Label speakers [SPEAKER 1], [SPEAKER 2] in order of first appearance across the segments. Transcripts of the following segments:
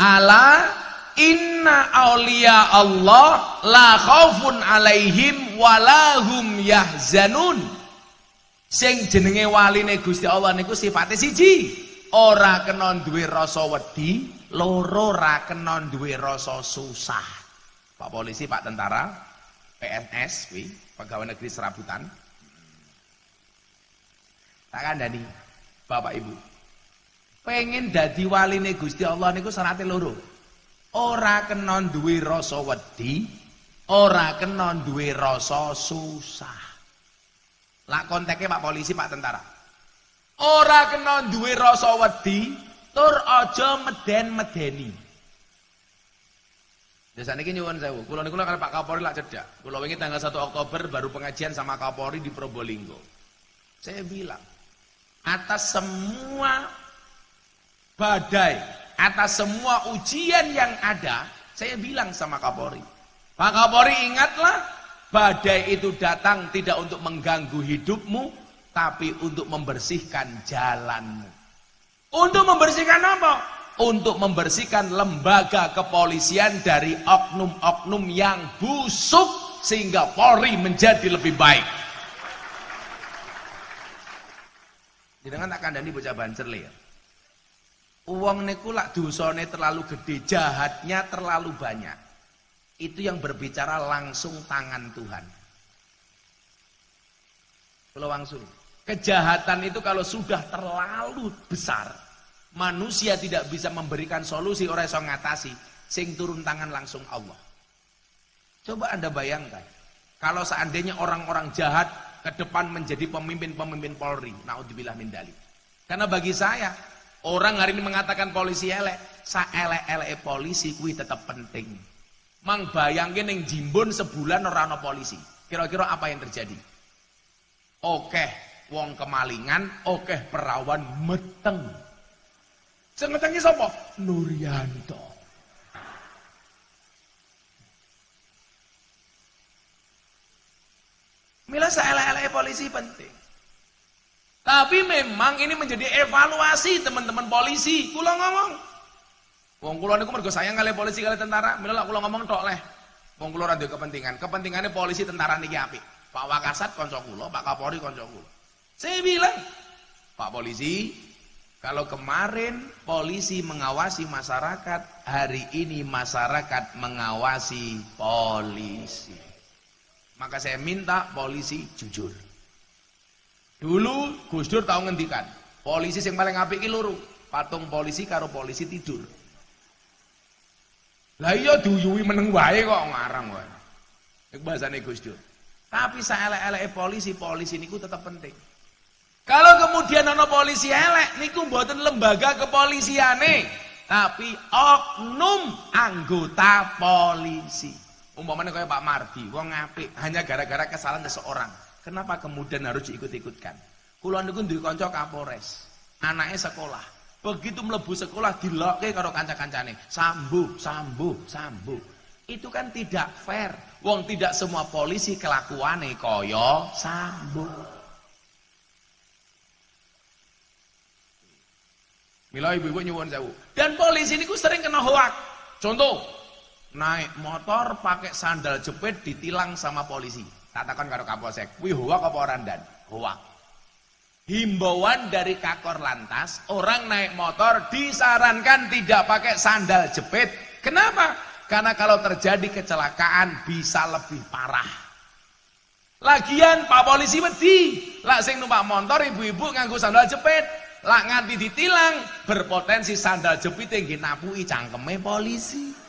[SPEAKER 1] Ala inna auliya Allah la khaufun alaihim walahum yahzanun. Sing jenenge waline Gusti Allah niku sifate siji, ora kena duwe rasa wedi, loro ora kena duwe rasa susah. Pak polisi, Pak tentara, PNS kuwi, pegawai negeri serabutan. Tak kandhani, Bapak Ibu. Pengen dadi waline Gusti Allah niku syaratnya loro. Ora kena duwe rasa wedi, ora kena duwe rasa susah. Lah konteknya Pak polisi, Pak tentara. Ora kena duwe rasa wedi, tur aja meden-medeni. Biasanya ini nyuwun sewu. Kula niku kalau Pak Kapolri lak cedak. Kula wingi tanggal 1 Oktober baru pengajian sama Kapolri di Probolinggo. Saya bilang, atas semua badai, atas semua ujian yang ada, saya bilang sama Kapolri, Pak Kapolri ingatlah, badai itu datang tidak untuk mengganggu hidupmu, tapi untuk membersihkan jalanmu. Untuk membersihkan apa? Untuk membersihkan lembaga kepolisian dari oknum-oknum yang busuk, sehingga Polri menjadi lebih baik. Jangan tak kandhani bocah bancer le. Uang niku lak dosane terlalu gede, jahatnya terlalu banyak. Itu yang berbicara langsung tangan Tuhan. Kalau langsung, kejahatan itu kalau sudah terlalu besar, manusia tidak bisa memberikan solusi, ora iso ngatasi, sing turun tangan langsung Allah. Coba Anda bayangkan, kalau seandainya orang-orang jahat ke depan menjadi pemimpin-pemimpin Polri, naudzubillah min dzalik. Karena bagi saya, orang hari ini mengatakan polisi elek, saelek-elek polisi kuwi tetap penting. Mang bayangin yang Jimbon sebulan ora ana polisi. Kira-kira apa yang terjadi? Okeh wong kemalingan, okeh perawan meteng. Sing ngetengi sapa? Nuryanto. Mila saelek-elek polisi penting. Tapi memang ini menjadi evaluasi teman-teman polisi. Kula ngomong, wong kula niku mergo sayang kali polisi kali tentara, mila lak kula ngomong tok leh. Wong kula ora duwe kepentingan. Kepentingane polisi tentara niki apik. Pak Wakasat kanca kula, Pak Kapolri kanca kula. Saya bilang, Pak polisi, kalau kemarin polisi mengawasi masyarakat, hari ini masyarakat mengawasi polisi. Maka saya minta polisi jujur. Dulu Gus Dur tahu ngendikan, polisi yang paling apik iki loro, patung polisi karo polisi tidur. Lah iya duyuwi meneng wae kok ngarang wae. Iku bahasane Gus Dur. Tapi saelek-eleke polisi niku tetap penting. Kalau kemudian ana polisi elek niku mboten lembaga kepolisiane, tapi oknum anggota polisi. Umpamanya kayak Pak Mardi, wong apik hanya gara-gara kesalahan seseorang. Kenapa kemudian harus diikut-ikutkan? Kula niku duwe kanca Kapolres, anaknya sekolah. Begitu mlebu sekolah dilokke karo kanca-kancane, sambu. Itu kan tidak fair. Wong tidak semua polisi kelakuane kaya sambu. Mila ibu-ibu nyuwun sewu. Dan polisi niku sering kena hoak. Contoh, naik motor pakai sandal jepit ditilang sama polisi. Tak takon karo Kapolsek, kuwi hoak apa ora ndan? Hoak. Himbauan dari Kakor Lantas, orang naik motor disarankan tidak pakai sandal jepit. Kenapa? Karena kalau terjadi kecelakaan bisa lebih parah. Lagian Pak polisi wedi, lak sing numpak motor ibu-ibu nganggo sandal jepit, lak nganti ditilang berpotensi sandal jepit nggih napuki cangkeme polisi.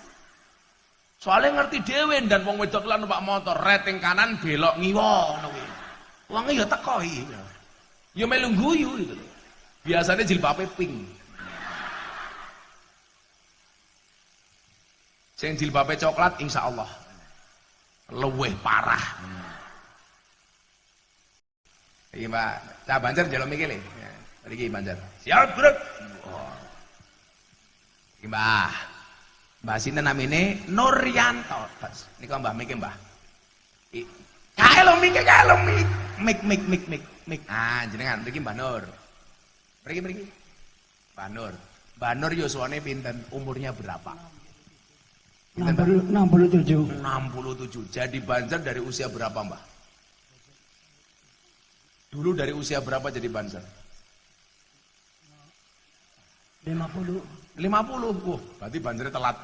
[SPEAKER 1] Soalnya ngerti dhewe dan wong wedok lan numpak motor rating kanan belok ngiwa ngono kuwi. Wonge ya teko iki. Ya melu guyu gitu loh. Biasanya jilbabe pink. Sing jilbabe coklat insya Allah luwih parah. Iki Mbak, Cah Banjar jalo mikir le. Iki Banjar. Siap, Bro. Oh. Iki Mbah sinten namine Nuryanto. Niku Mbah mikir Mbah. Kae lo mikir mik. Ah, jenengan mriki Mbah Nur. Mriki. Mbah Nur. Mbah Nur yuswane pinten? Umurnya berapa?
[SPEAKER 2] 67.
[SPEAKER 1] 67. Jadi Banjar dari usia berapa, Mbah? Dulu dari usia berapa jadi Banjar?
[SPEAKER 2] 50.
[SPEAKER 1] 50. Berarti Banjarnya telat.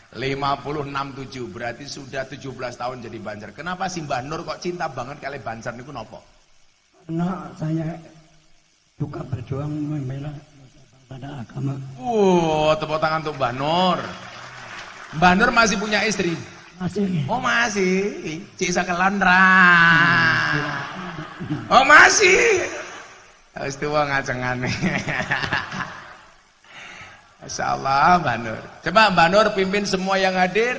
[SPEAKER 1] 50, 67. Berarti sudah 17 tahun jadi Banjar. Kenapa sih Mbah Nur kok cinta banget kali Banjar niku napa?
[SPEAKER 2] Karena saya suka berjuang membela pada agama.
[SPEAKER 1] Tepuk tangan untuk Mbah Nur. Mbah Nur masih punya istri?
[SPEAKER 2] Masih.
[SPEAKER 1] Oh masih. Cik sakelandra. Oh masih. Wis tuwa ngajengane. Masyaallah Mbah Nur. Coba Mbah Nur pimpin semua yang hadir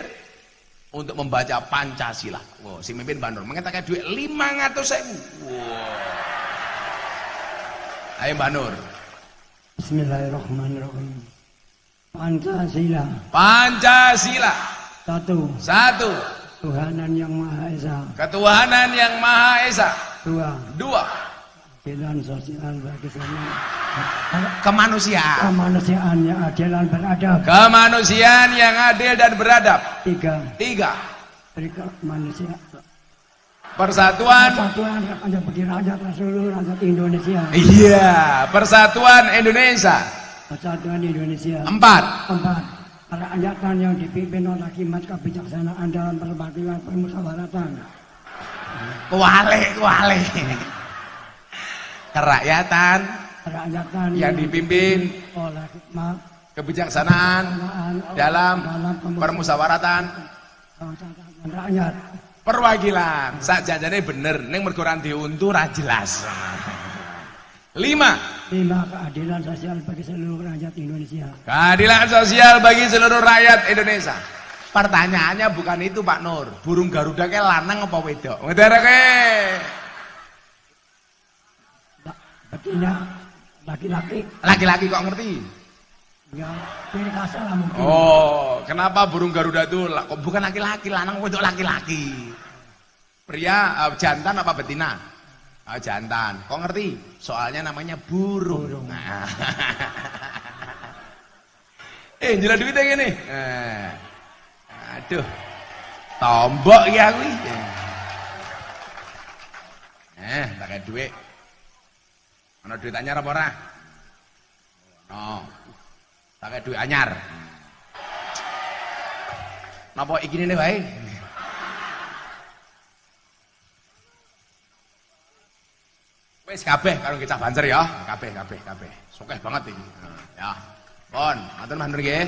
[SPEAKER 1] untuk membaca Pancasila. Wow, si mimpin Mbah Nur mengetake duit 500.000. Wow. Ayo Mbah Nur.
[SPEAKER 2] Bismillahirrahmanirrahim. Pancasila.
[SPEAKER 1] Pancasila.
[SPEAKER 2] Satu.
[SPEAKER 1] Tuhanan
[SPEAKER 2] yang Maha Esa.
[SPEAKER 1] Ketuhanan yang Maha Esa. Dua.
[SPEAKER 2] Keadilan sosial bagi semua.
[SPEAKER 1] Kemanusiaan.
[SPEAKER 2] Kemanusiaan yang adil dan beradab.
[SPEAKER 1] Kemanusiaan yang adil dan beradab. Tiga.
[SPEAKER 2] Manusia.
[SPEAKER 1] Persatuan
[SPEAKER 2] yang bagi rakyat seluruh rakyat Indonesia.
[SPEAKER 1] Iya, Persatuan Indonesia.
[SPEAKER 2] Persatuan Indonesia.
[SPEAKER 1] Empat.
[SPEAKER 2] Kerakyatan yang dipimpin oleh hikmat kebijaksanaan dalam berbagai permusyawaratan.
[SPEAKER 1] Kuali. Kerakyatan yang dipimpin
[SPEAKER 2] oleh hikmat
[SPEAKER 1] kebijaksanaan dalam permusyawaratan
[SPEAKER 2] rakyat.
[SPEAKER 1] Perwakilan sakjane bener ning mergo ora diuntu ra jelas. 5.
[SPEAKER 2] Keadilan sosial bagi seluruh rakyat Indonesia.
[SPEAKER 1] Keadilan sosial bagi seluruh rakyat Indonesia. Pertanyaannya bukan itu Pak Nur. Burung Garuda ke lanang apa wedok? Ngerti?
[SPEAKER 2] Betina laki-laki.
[SPEAKER 1] Laki-laki kok ngerti?
[SPEAKER 2] Ya, pilih kasar lah mungkin.
[SPEAKER 1] Oh, kenapa burung Garuda itu kok bukan laki-laki, lanang wedok laki-laki? Pria jantan apa betina? Jantan. Kok ngerti? Soalnya namanya burung. Nah. Jela duitnya gini. Aduh. Tombok ya kuwi. Tak kayak duit. Ana duit anyar apa ora? No. Tak kayak duit anyar. Napa iki ne wae? Wis kabeh karo kita Banjar ya, kabeh. Sukeh banget iki. Ya. Pon, matur Mbah Nur nggih.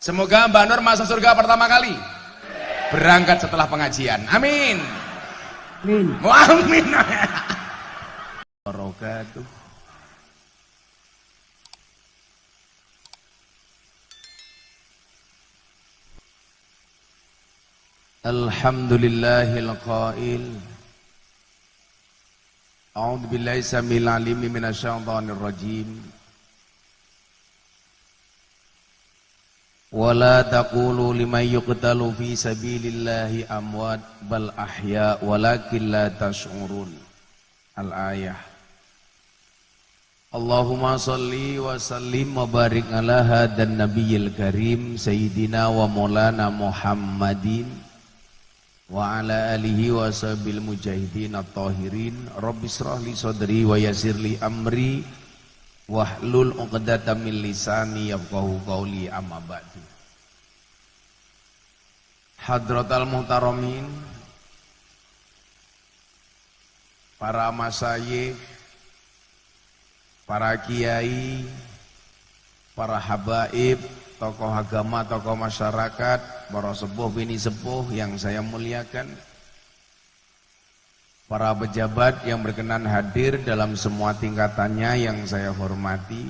[SPEAKER 1] Semoga Mbah Nur masuk surga pertama kali. Berangkat setelah pengajian. Amin. Amin. Barakatuh. Alhamdulillahil qail. A'udzu billahi samil alim minasyaitonir rajim. Wala taqulu liman yuqtalu fi sabilillahi amwat bal ahya walakin la tash'urun. Al-ayah. Allahumma salli wa sallim wa barik ala hadan nabiyil karim sayyidina wa maulana Muhammadin wa ala alihi wa sahbil mujahidin at-tahirin. Rabbi shrah li sadri wa yassir li amri wahlul 'uqdatam min lisani yafqahu qawli, amma ba'du. Hadratal muhtaramin, para masyayikh, para kiai, para habaib, tokoh agama, tokoh masyarakat, para sepuh bini sepuh yang saya muliakan, para pejabat yang berkenan hadir dalam semua tingkatannya yang saya hormati,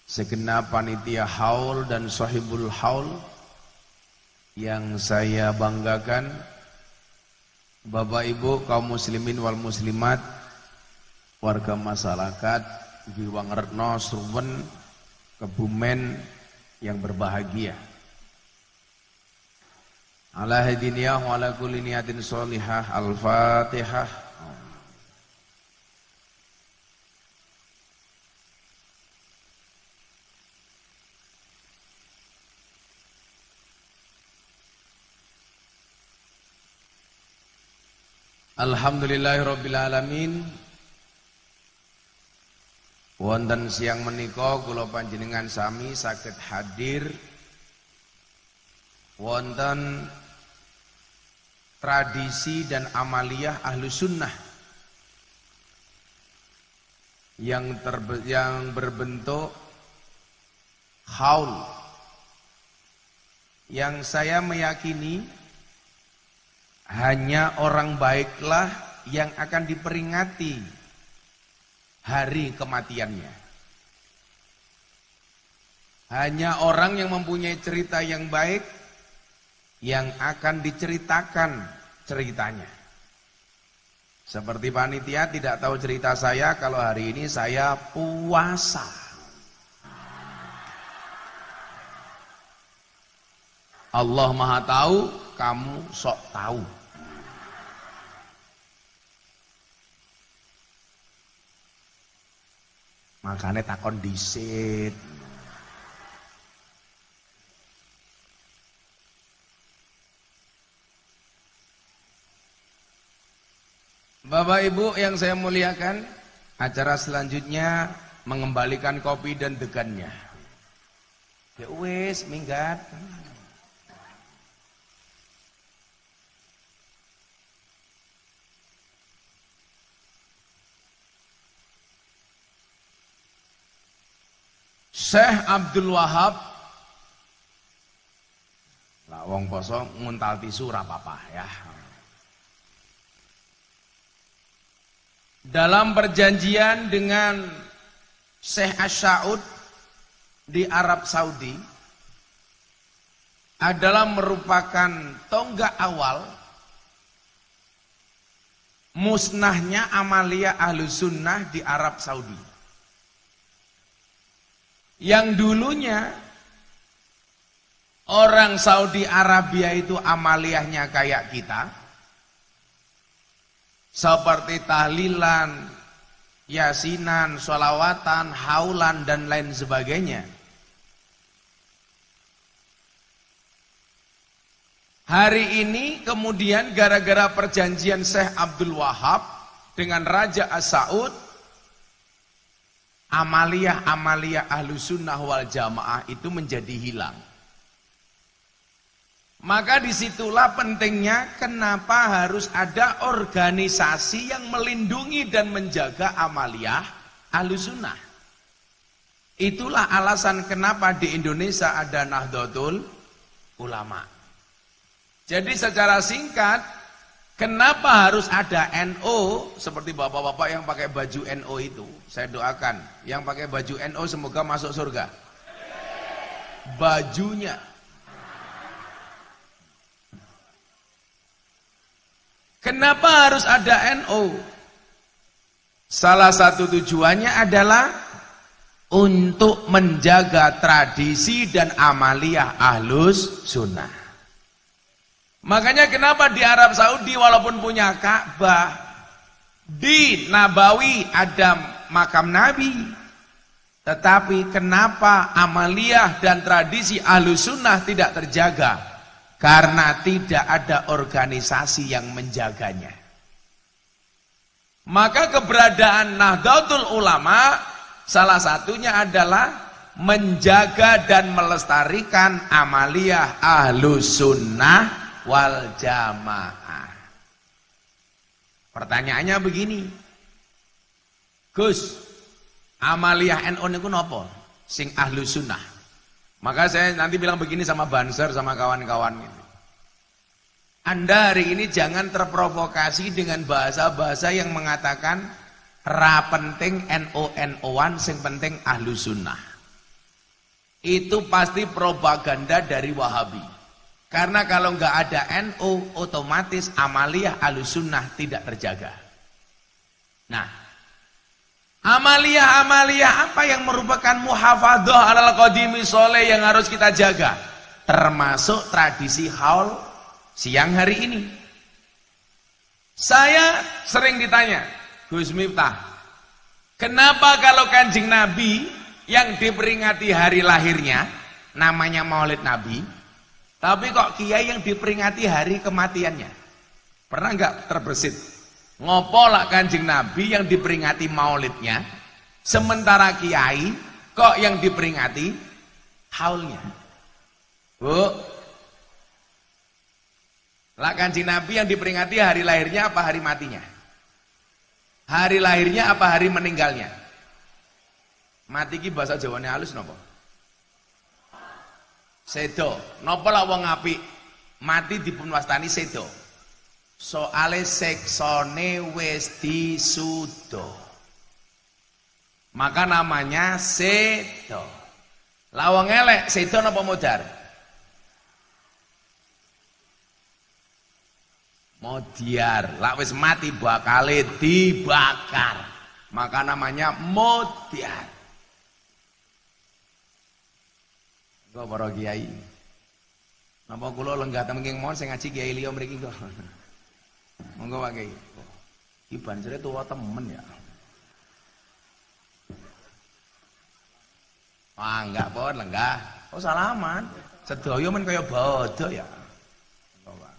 [SPEAKER 1] segenap panitia haul dan sahibul haul yang saya banggakan, Bapak Ibu kaum muslimin wal muslimat, warga masyarakat Giwangerno, Sruwen, Kebumen yang berbahagia. Ala hadiniyah wa ala kulli niyatin sholihah. Al-Fatihah. Alhamdulillahirrabbilalamin. Wonten siang menika kula panjenengan sami saged hadir wonten tradisi dan amaliyah Ahlus Sunnah yang berbentuk haul, yang saya meyakini hanya orang baiklah yang akan diperingati hari kematiannya. Hanya orang yang mempunyai cerita yang baik yang akan diceritakan ceritanya. Seperti panitia tidak tahu cerita saya kalau hari ini saya puasa. Allah Maha tahu, kamu sok tahu. Makanya takon disit. Bapak Ibu yang saya muliakan, acara selanjutnya mengembalikan kopi dan degannya. Ya wis, minggat. Syekh Abdul Wahab, lah wong poso nguntal tisu ora apa-apa ya. Dalam perjanjian dengan Syekh As-Sa'ud di Arab Saudi adalah merupakan tonggak awal musnahnya amaliyah Ahlus Sunnah di Arab Saudi. Yang dulunya orang Saudi Arabia itu amaliyahnya kayak kita, seperti tahlilan, yasinan, sholawatan, haulan dan lain sebagainya. Hari ini kemudian gara-gara perjanjian Syekh Abdul Wahab dengan Raja As-Sa'ud, amaliyah Ahlus Sunnah wal Jamaah itu menjadi hilang. Maka disitulah pentingnya kenapa harus ada organisasi yang melindungi dan menjaga amaliyah Ahlus Sunnah. Itulah alasan kenapa di Indonesia ada Nahdlatul Ulama. Jadi secara singkat, kenapa harus ada NO seperti bapak-bapak yang pakai baju NO itu? Saya doakan yang pakai baju NO semoga masuk surga. Bajunya. Kenapa harus ada NO? Salah satu tujuannya adalah untuk menjaga tradisi dan amaliyah Ahlus Sunnah. Makanya kenapa di Arab Saudi walaupun punya Ka'bah, di Nabawi ada makam Nabi, tetapi kenapa amaliyah dan tradisi Ahlus Sunnah tidak terjaga? Karena tidak ada organisasi yang menjaganya. Maka keberadaan Nahdlatul Ulama salah satunya adalah menjaga dan melestarikan amaliyah Ahlus Sunnah wal Jamaah. Pertanyaannya begini, Gus, amaliyah NU niku napa? Sing Ahlus Sunnah. Maka saya nanti bilang begini sama Banser sama kawan-kawan ini. Anda hari ini jangan terprovokasi dengan bahasa-bahasa yang mengatakan ra penting NU-NU-an, sing penting Ahlus Sunnah. Itu pasti propaganda dari Wahabi. Karena kalau nggak ada NU, otomatis amaliyah Ahlus Sunnah tidak terjaga. Nah, amaliyah-amaliyah apa yang merupakan muhafadzah alal qadimi sholeh yang harus kita jaga? Termasuk tradisi haul siang hari ini. Saya sering ditanya, Gus Miftah, kenapa kalau Kanjeng Nabi yang diperingati hari lahirnya namanya Maulid Nabi, tapi kok kiai yang diperingati hari kematiannya? Pernah nggak terbersit? Ngopo lak Kanjeng Nabi yang diperingati maulidnya, sementara kiai kok yang diperingati haulnya? Bu, lak Kanjeng Nabi yang diperingati hari lahirnya apa hari matinya? Hari lahirnya apa hari meninggalnya? Mati ki bahasa Jawane halus napa? Sedo. Napa lak wong apik mati dipun wastani sedo? Soale seksone wis disudo. Maka namanya sedo. Lah wong elek sedo napa modar? Modiar. Lah wis mati bakale dibakar. Maka namanya modiar. Kok para kiai. Napa kula lenggah tenging mon sing ngaji kiai liya mriki kok. Monggo Pak Kiai. Iki bancere tuwa temen ya. Ah, enggak pon lenggah. Oh salaman. Sedaya men kaya bodo ya. Monggo Pak.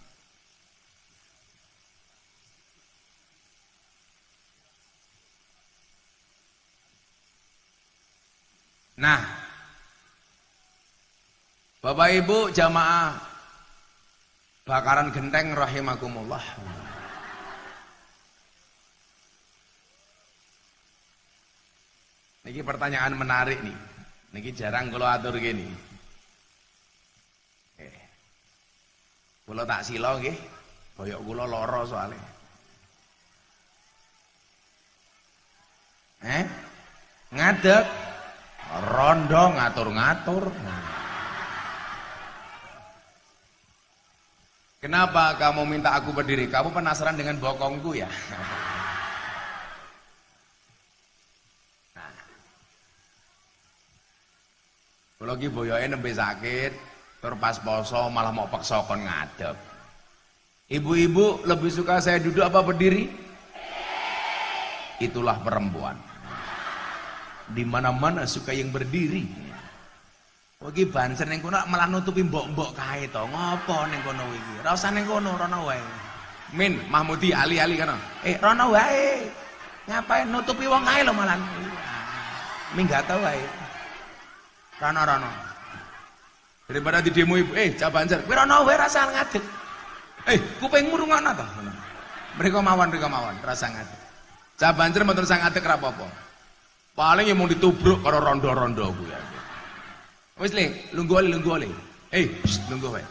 [SPEAKER 1] Nah, Bapak Ibu jamaah bakaran genteng rahimakumullah. Niki pertanyaan menarik nih. Niki jarang kula atur gini. Kula tak sila nggih. Boyok kula lara soalnya. Ngadeg rondo ngatur-ngatur. Kenapa kamu minta aku berdiri? Kamu penasaran dengan bokongku ya? Kalau ki boyoke nembe sakit, tur pas poso malah mau paksa kon ngadeg. Ibu-ibu lebih suka saya duduk apa berdiri? Itulah perempuan. Di mana-mana suka yang berdiri. Iki banser ning kono malah nutupi mbok-mbok kae to. Ngopo ning kono iki? Ora usah ning kono, rono wae. Min, Mahmudi ali-ali kana. Rono wae. Ngapain nutupi wong kae lho malah. Minggat wae. Rono. Daripada di demo ibu, Cak Banser, kowe rono wae rasa ngadeg. Kupingmu rungokno to. Mriko mawon, rasa ngadeg. Cak Banser mboten sang ngadeg ra apa-apa. Paling yang mau ditubruk karo rondo-rondo kuwi. Wis le, lungguh oleh. Lungguh wae.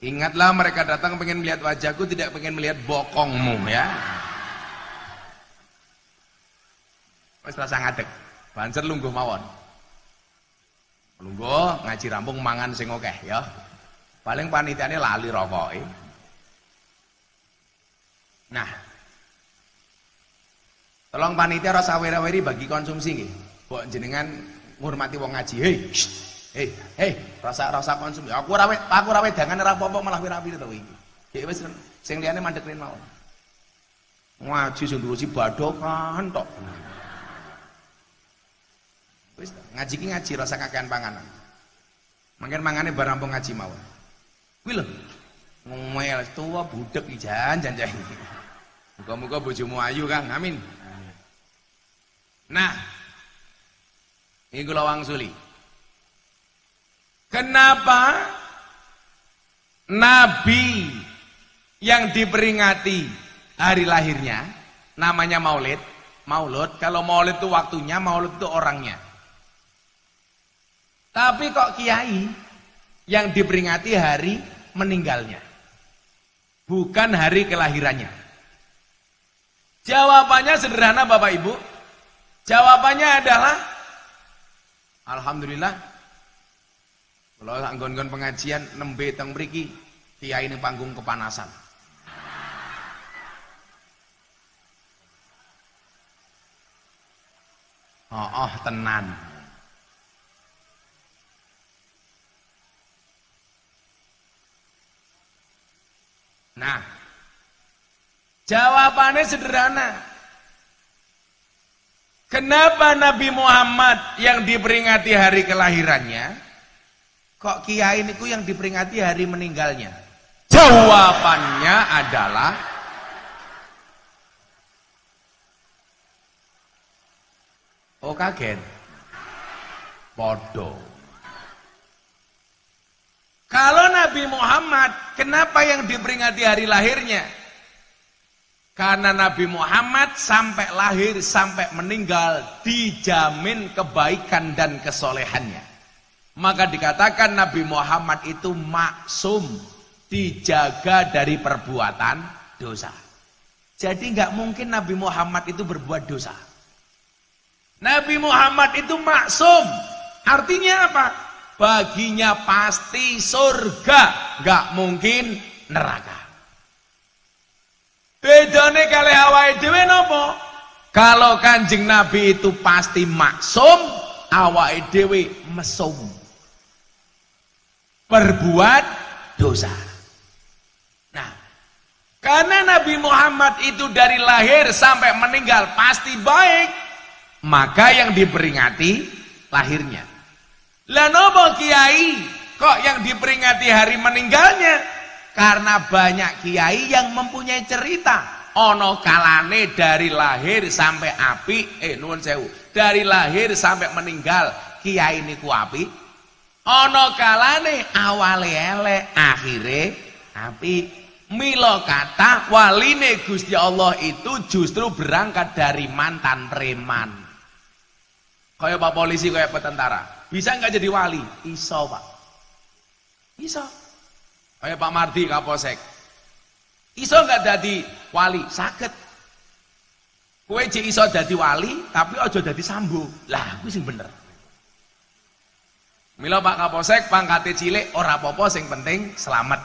[SPEAKER 1] Ingatlah mereka datang pengen melihat wajahku, tidak pengen melihat bokongmu ya. Wis rasa ngadeg. Banser lungguh mawon. Lungguh ngaji rampung mangan sing akeh ya. Paling panitiane lali rokoke. Nah. Tolong panitia rasa wera-weri bagi konsumsi nggih. Mbok jenengan ngurmati wong ngaji. Rasa konsumsi. Aku ora wedangan ora apa-apa malah wira-wiri to iki. Dek wis sing liyane mandek rin mawon. Ngaji sing ngurusi badokan tok. Wis ngaji ki ngaji rasa kakean panganan. Mangken mangane bar rampung ngaji mawon. Kuwi lho. Ngomel tuwa budek iki jan. Muga-muga bojomu ayu Kang. Amin. Nah. Ini kula wangsuli. Kenapa Nabi yang diperingati hari lahirnya namanya Maulid? Maulud, kalau Maulid itu waktunya, Maulud itu orangnya. Tapi kok kiai yang diperingati hari meninggalnya, bukan hari kelahirannya? Jawabannya sederhana Bapak Ibu. Jawabannya adalah alhamdulillah. Kalau anggon-anggon pengajian nembe teng mriki kiai ning panggung kepanasan. Tenan. Nah, jawabannya sederhana. Kenapa Nabi Muhammad yang diperingati hari kelahirannya, kok kiai niku yang diperingati hari meninggalnya? Jawabannya adalah Oh kaget. Podo. Kalau Nabi Muhammad, kenapa yang diperingati hari lahirnya? Karena Nabi Muhammad sampai lahir, sampai meninggal, dijamin kebaikan dan kesolehannya. Maka dikatakan Nabi Muhammad itu maksum, dijaga dari perbuatan dosa. Jadi nggak mungkin Nabi Muhammad itu berbuat dosa. Nabi Muhammad itu maksum. Artinya apa? Baginya pasti surga, nggak mungkin neraka. Bedane kali awake dhewe napa? Kalau Kanjeng Nabi itu pasti maksum, awake dhewe mesum. Berbuat dosa. Nah, karena Nabi Muhammad itu dari lahir sampai meninggal pasti baik, maka yang diperingati lahirnya. Lah nopo kiai kok yang diperingati hari meninggalnya? Karena banyak kiai yang mempunyai cerita. Ono kalane dari lahir sampai api, nuwun sewu, dari lahir sampai meninggal kiai niku api. Ono kalane awale elek, akhire api. Mila kata waline Gusti Allah itu justru berangkat dari mantan preman. Kayak Pak Polisi, kayak Pak Tentara. Bisa nggak jadi wali? Iso Pak. Iso. Kayak Pak Mardi Kapolsek. Iso nggak jadi wali? Saged. Kowe cek iso jadi wali, tapi ojo jadi sambo. Lah, kuwi sing bener. Mila Pak Kapolsek pangkate cilik ora apa-apa, sing penting selamat.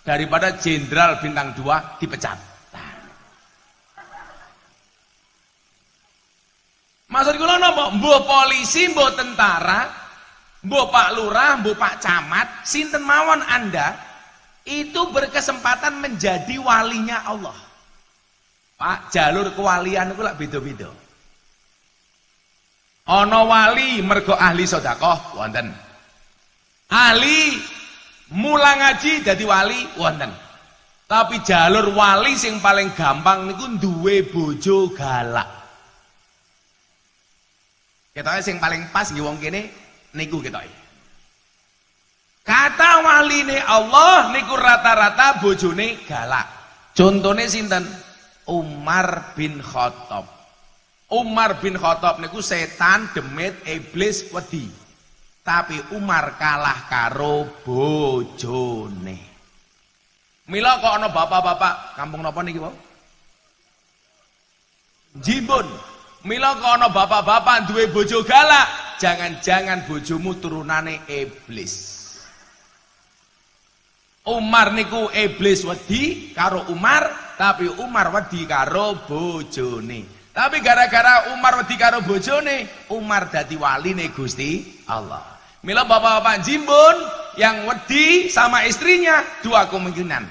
[SPEAKER 1] Daripada jenderal bintang 2 dipecat. Maksud kula napa? Mbok polisi, mbok tentara, mbok Pak Lurah, mbok Pak Camat, sinten mawon Anda itu berkesempatan menjadi walinya Allah. Pak, jalur kewalian itu lak beda-beda. Ana wali mergo ahli sedekah wonten. Ahli mulang ngaji jadi wali wonten. Tapi jalur wali sing paling gampang niku duwe bojo galak. Ketoke sing paling pas nggih wong kene niku ketoke. Kata waline Allah niku rata-rata bojone galak. Contone sinten? Umar bin Khattab. Umar bin Khattab niku setan, demit, iblis, wedi. Tapi Umar kalah karo bojone. Mila kok ana bapak-bapak kampung napa niki, Pak? Jimbon. Mila kok ana bapak-bapak duwe bojo galak, jangan-jangan bojomu turunane iblis. Umar niku iblis wedi karo Umar, tapi Umar wedi karo bojone. Tapi gara-gara Umar wedi karo bojone, Umar dadi waline Gusti Allah. Mila bapak-bapak Jimbon yang wedi sama istrinya, dua kemungkinan.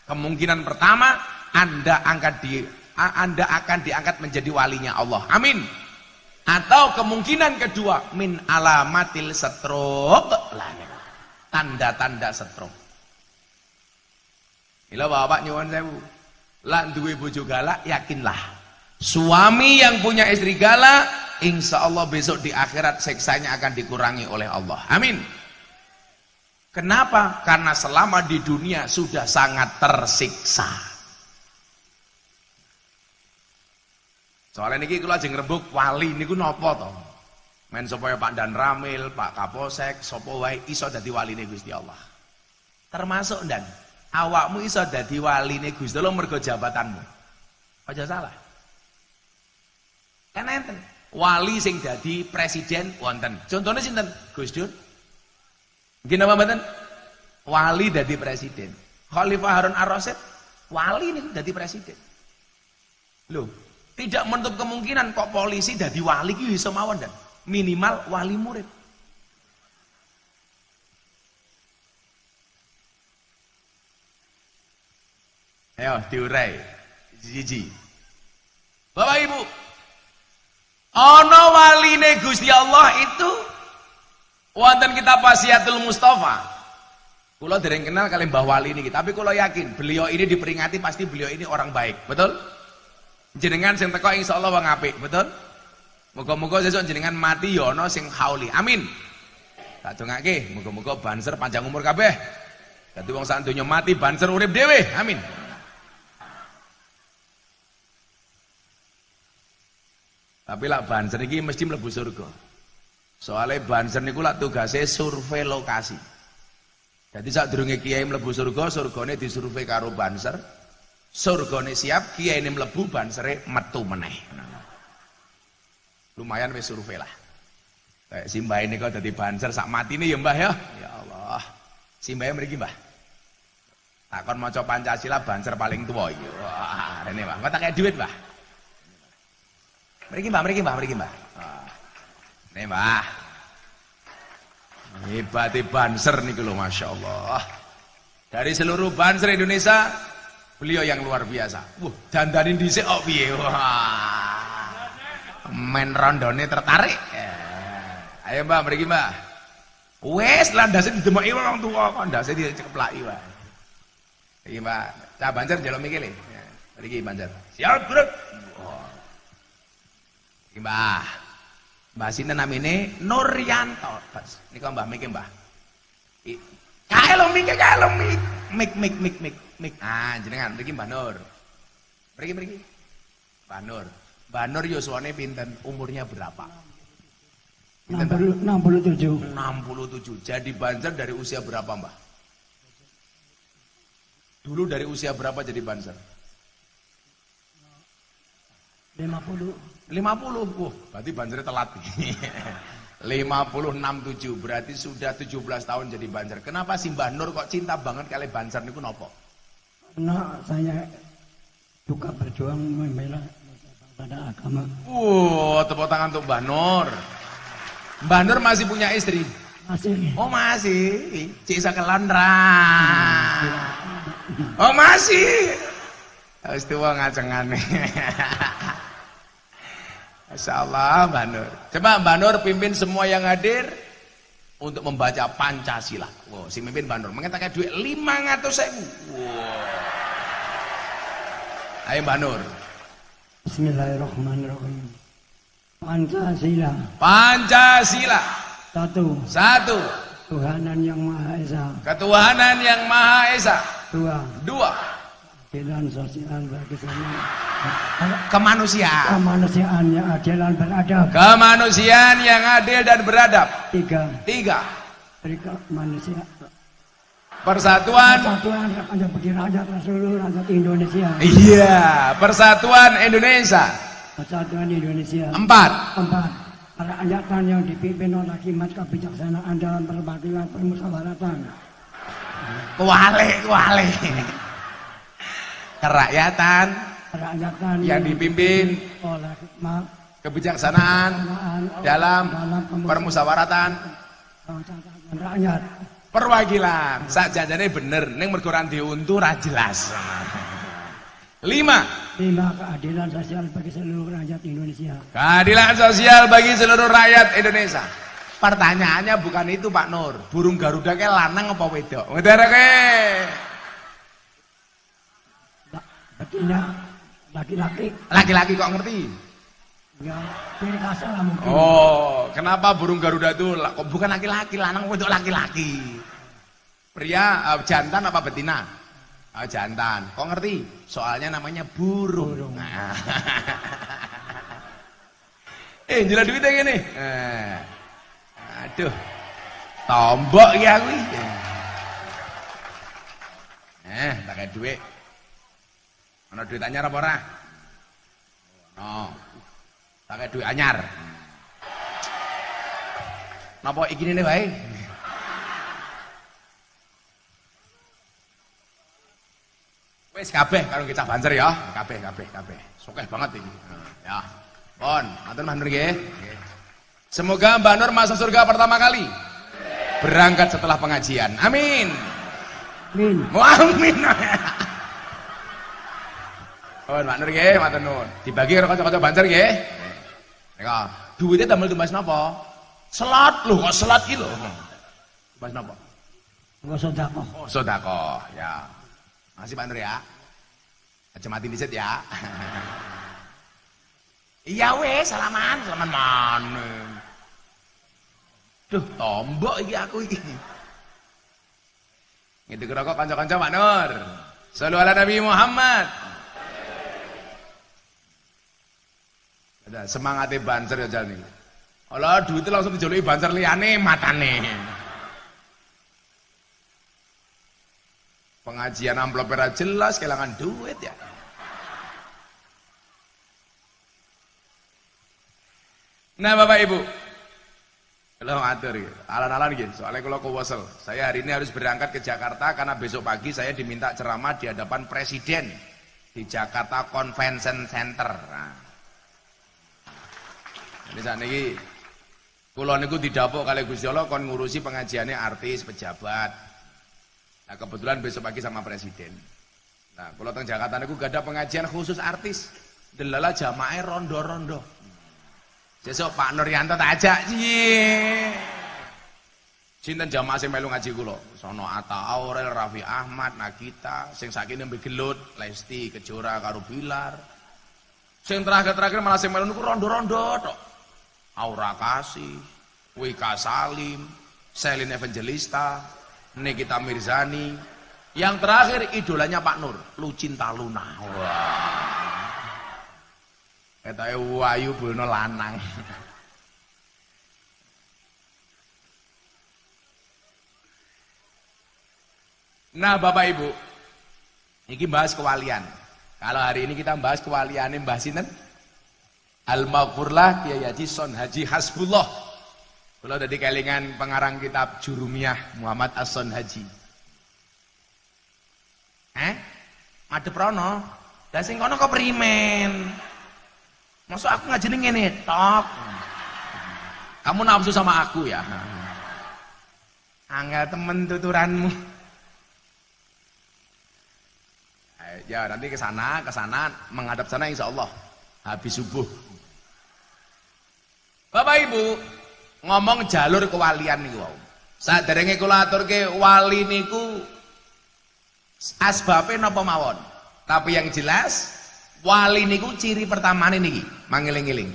[SPEAKER 1] Kemungkinan pertama, Anda akan diangkat menjadi walinya Allah. Amin. Atau kemungkinan kedua, min alamatil stroke, tanda-tanda stroke. Mila bapak nyuwun sewu, lak duwe bojo galak, yakinlah suami yang punya istri galak, insya Allah besok di akhirat siksanya akan dikurangi oleh Allah. Amin. Kenapa? Karena selama di dunia sudah sangat tersiksa. Soalnya niki kula ajeng ngrembug wali niku napa to? Men supaya Pak Dan Ramil, Pak Kapolsek, sapa wae iso dadi waline Gusti Allah. Termasuk Dan, awakmu iso dadi waline Gusti Allah mergo jabatanmu. Aja salah. Kan enten wali sing dadi presiden wonten. Contohnya sinten? Gus Dur. Nggih napa mboten? Wali dadi presiden. Khalifah Harun Ar-Rasyid wali niku dadi presiden. Loh, tidak menutup kemungkinan kok polisi dadi wali ki iso mawon Dan. Minimal wali murid. Ayo diurai. Jiji. Bapak Ibu, ana waline Gusti Allah itu wonten kitab Wasiatul Mustafa. Kula dereng kenal kali Mbah Wali niki, tapi kula yakin beliau ini diperingati pasti beliau ini orang baik, betul? Jenengan sing teko insyaallah wong apik, betul? Muga-muga sesuk jenengan mati ya ana sing hauli. Amin. Tak dongake, muga-muga Banser panjang umur kabeh. Dadi wong sak donya mati Banser urip dhewe. Amin. Tapi lak Banser iki mesti mlebu surga. Soale Banser niku lak tugase survei lokasi. Jadi sadurunge kiai mlebu surga, surgane disurvei karo Banser. Surgane siap, kiai ini mlebu, Bansere metu meneh. Lumayan wis survei lah. Kayak Simbah ini kok dadi Banser sak matine ya Mbah ya. Ya Allah. Simbah mriki Mbah. Takon maca Pancasila Banser paling tuwa iki. Wah, rene Mbah. Kok tak kaya dhuwit Mbah. Mriki Mbah, mriki Mbah, mriki Mbah. Nih Mbah. Hebate Banser niku lho masyaallah. Dari seluruh Banser Indonesia, beliau yang luar biasa. Dandanin dhisik kok piye. Wah. Men rondone tertarik. Ayo Mbah, mriki Mbah. Wes landase didemoki wong tuwa kok ndase dicekeplaki wae. Iki Mbah, cah Banser njaluk mikile. Mriki Banser. Siap, Bro. Iki Mbah. Mbah sinten namine Nuryanto. Nika Mbah miki Mbah. Kae lho mik. Mik. Ah, jenengan mriki Mbah Nur. Mriki. Mbah Nur. Mbah Nur yuswane pinten? Umurnya berapa?
[SPEAKER 2] 67.
[SPEAKER 1] 67. Jadi Banser dari usia berapa, Mbah? Dulu dari usia berapa jadi Banser?
[SPEAKER 2] 50.
[SPEAKER 1] 50. Berarti Bansernya telat. 56-7. Berarti sudah 17 tahun jadi Banser. Kenapa si Mbah Nur kok cinta banget kali Banser niku nopo?
[SPEAKER 2] Karena saya suka berjuang membela pada agama.
[SPEAKER 1] Tepuk tangan untuk Mbah Nur. Mbah Nur masih punya istri?
[SPEAKER 2] Masih.
[SPEAKER 1] Oh masih. Cik sakelandra. Oh masih. Wis tuwa ngacengane. Masyaallah Mbah Nur. Coba Mbah Nur pimpin semua yang hadir untuk membaca Pancasila. Wow, si mimpin Mbah Nur mengetakan duit 500.000. Wow. Ayo Mbah Nur.
[SPEAKER 2] Bismillahirrahmanirrahim. Pancasila.
[SPEAKER 1] Pancasila.
[SPEAKER 2] Satu.
[SPEAKER 1] Satu.
[SPEAKER 2] Tuhanan yang Maha Esa.
[SPEAKER 1] Ketuhanan yang Maha Esa.
[SPEAKER 2] Dua.
[SPEAKER 1] Keadilan
[SPEAKER 2] sosial bagi semua.
[SPEAKER 1] Kemanusiaan.
[SPEAKER 2] Kemanusiaan yang adil dan beradab.
[SPEAKER 1] Kemanusiaan yang adil dan beradab.
[SPEAKER 2] Tiga. Manusia.
[SPEAKER 1] Persatuan.
[SPEAKER 2] Persatuan yang bagi rakyat seluruh rakyat Indonesia.
[SPEAKER 1] Iya, Persatuan Indonesia.
[SPEAKER 2] Persatuan Indonesia.
[SPEAKER 1] Empat.
[SPEAKER 2] Kerakyatan yang dipimpin oleh hikmat kebijaksanaan dalam berbagai permusyawaratan.
[SPEAKER 1] Kuale. Kerakyatan yang dipimpin
[SPEAKER 2] oleh hikmat
[SPEAKER 1] kebijaksanaan dalam permusyawaratan
[SPEAKER 2] rakyat.
[SPEAKER 1] Perwakilan. Sakjane bener, ning mergo ora diuntu ra jelas. 5.
[SPEAKER 2] Keadilan sosial bagi seluruh rakyat Indonesia.
[SPEAKER 1] Keadilan sosial bagi seluruh rakyat Indonesia. Pertanyaannya bukan itu Pak Nur. Burung Garuda ke lanang apa wedok? Ngerti?
[SPEAKER 2] Betina laki-laki.
[SPEAKER 1] Laki-laki kok ngerti?
[SPEAKER 2] Ya, pilih kasar lah mungkin.
[SPEAKER 1] Oh, kenapa burung Garuda itu kok bukan laki-laki, lanang wedok laki-laki? Pria jantan apa betina? Jantan. Kok ngerti? Soalnya namanya burung. Nah. Jelas duitnya gini. Aduh. Tombok ya kuwi. Tak kayak duit. Ana duit anyar apa ora? No. Tak kayak duit anyar. Napa iki ne wae? Wis kabeh karo Cah Banser ya, kabeh. Sukeh banget iki. Ya. Pon, matur nuwun nggih. Semoga Mbak Nur masuk surga pertama kali. Berangkat setelah pengajian. Amin. Amin. Pon, Mbak Nur nggih, matur nuwun. Dibagi karo kanca-kanca Banser nggih. Nika, duwite damel tumbas napa? Salat lho, kok salat iki lho. Tumbas napa?
[SPEAKER 2] Sedekah.
[SPEAKER 1] Oh, sedekah, ya. Makasih Pak Nur ya. Aja mati dhisik ya. Iya wes, salaman mana. Duh, tombok iki aku iki. Gitu kira kok kanca-kanca Pak Nur. Shallu ala Nabi Muhammad. Ada semangatnya banser ya jalan ini. Allah duitnya langsung dijuluki banser liyane matane. Pengajian amplopnya jelas kehilangan duit ya. Nah Bapak Ibu, kalau ngatur ya, alan-alan gitu. Soalnya kalau kewasel, saya hari ini harus berangkat ke Jakarta karena besok pagi saya diminta ceramah di hadapan Presiden di Jakarta Convention Center. Nah, ini saat ini, kulon itu didapuk kali Gusti Allah kon ngurusi pengajiannya artis, pejabat. Nah kebetulan besok pagi sama Presiden. Nah kalau teng Jakarta itu gak ada pengajian khusus artis, delala jamaah rondo-rondo. Besok Pak Nuryanto tak ajak sih. Sinten jamaah sing melu ngaji kula? Sono Atta Aurel, Raffi Ahmad, Nagita, sing sakene mbek Gelut, Lesti Kejora karo Bilar. Sing terakhir malah sing melu niku rondo-rondo tok. Aura Kasih, Wika Salim, Selin Evangelista, Nikita Mirzani. Yang terakhir idolanya Pak Nur, Lucinta Luna. Wah. Ketoke wayu bulno lanang. Nah Bapak Ibu, ini bahas kewalian. Kalau hari ini kita bahas kewalian Mbah sinten? Al-Maghfurlah Kyai Haji Son Haji Hasbullah. Kalau dari kelingan pengarang kitab Jurumiyah Muhammad As-Son Haji. Madhep rono. Lah sing kono kok primen. Masuk aku ngajeni ngene tok. Kamu nafsu sama aku ya. Angel temen tuturanmu. Ya nanti ke sana menghadap sana insya Allah habis subuh. Bapak Ibu ngomong jalur kewalian niku wau. Saderenge kula aturke wali niku asbabe napa mawon. Tapi yang jelas wali niku ciri pertamane niki, mangiling-iling.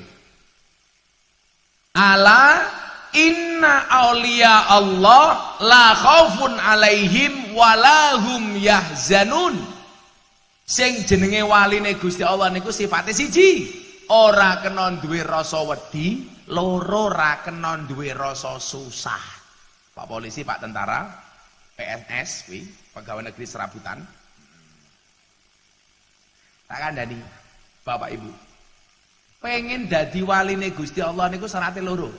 [SPEAKER 1] Ala inna auliya Allah la khaufun alaihim walahum yahzanun. Sing jenenge waline Gusti Allah niku sifate siji, ora kena duwe rasa wedi, loro ora kena duwe rasa susah. Pak polisi, Pak tentara, PNS kuwi, pegawai negeri serabutan. Tak kandhani Bapak Ibu. Pengen dadi waline Gusti Allah niku syaratnya loro.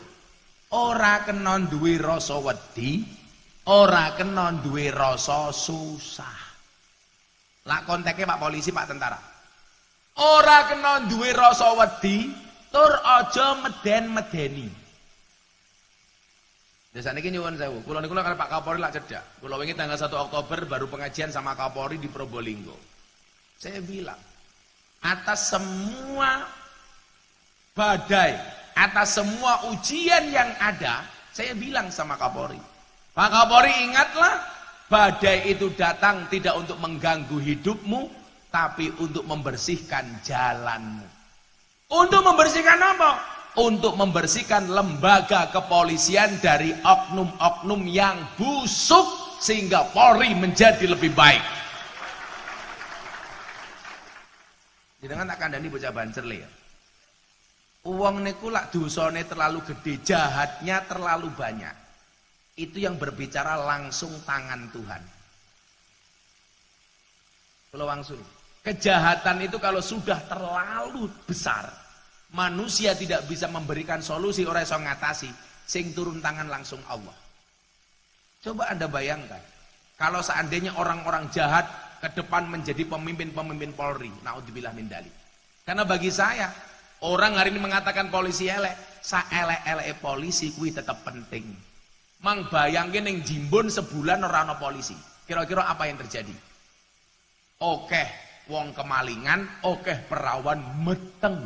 [SPEAKER 1] Ora kena duwe rasa wedi, ora kena duwe rasa susah. Lah konteknya Pak polisi, Pak tentara. Ora kena duwe rasa wedi, tur aja meden-medeni. Desa niki nyuwun sewu. Kula niku karo Pak Kapolri lak cedak. Kula wingi tanggal 1 Oktober baru pengajian sama Kapolri di Probolinggo. Saya bilang, atas semua badai, atas semua ujian yang ada, saya bilang sama Kapolri, Pak Kapolri ingatlah, badai itu datang tidak untuk mengganggu hidupmu, tapi untuk membersihkan jalanmu. Untuk membersihkan apa? Untuk membersihkan lembaga kepolisian dari oknum-oknum yang busuk, sehingga Polri menjadi lebih baik. Jangan tak kandani bocah bancer le ya. Uang niku lak dosane terlalu gede, jahatnya terlalu banyak. Itu yang berbicara langsung tangan Tuhan. Kalau langsung. Kejahatan itu kalau sudah terlalu besar, manusia tidak bisa memberikan solusi, ora iso ngatasi, sing turun tangan langsung Allah. Coba Anda bayangkan, kalau seandainya orang-orang jahat ke depan menjadi pemimpin-pemimpin Polri, naudzubillah min dzalik. Karena bagi saya, orang hari ini mengatakan polisi elek, saelek-eleke polisi kuwi tetap penting. Mang bayangke ning Jimbon sebulan ora ana polisi. Kira-kira apa yang terjadi? Okeh wong kemalingan, okeh perawan meteng.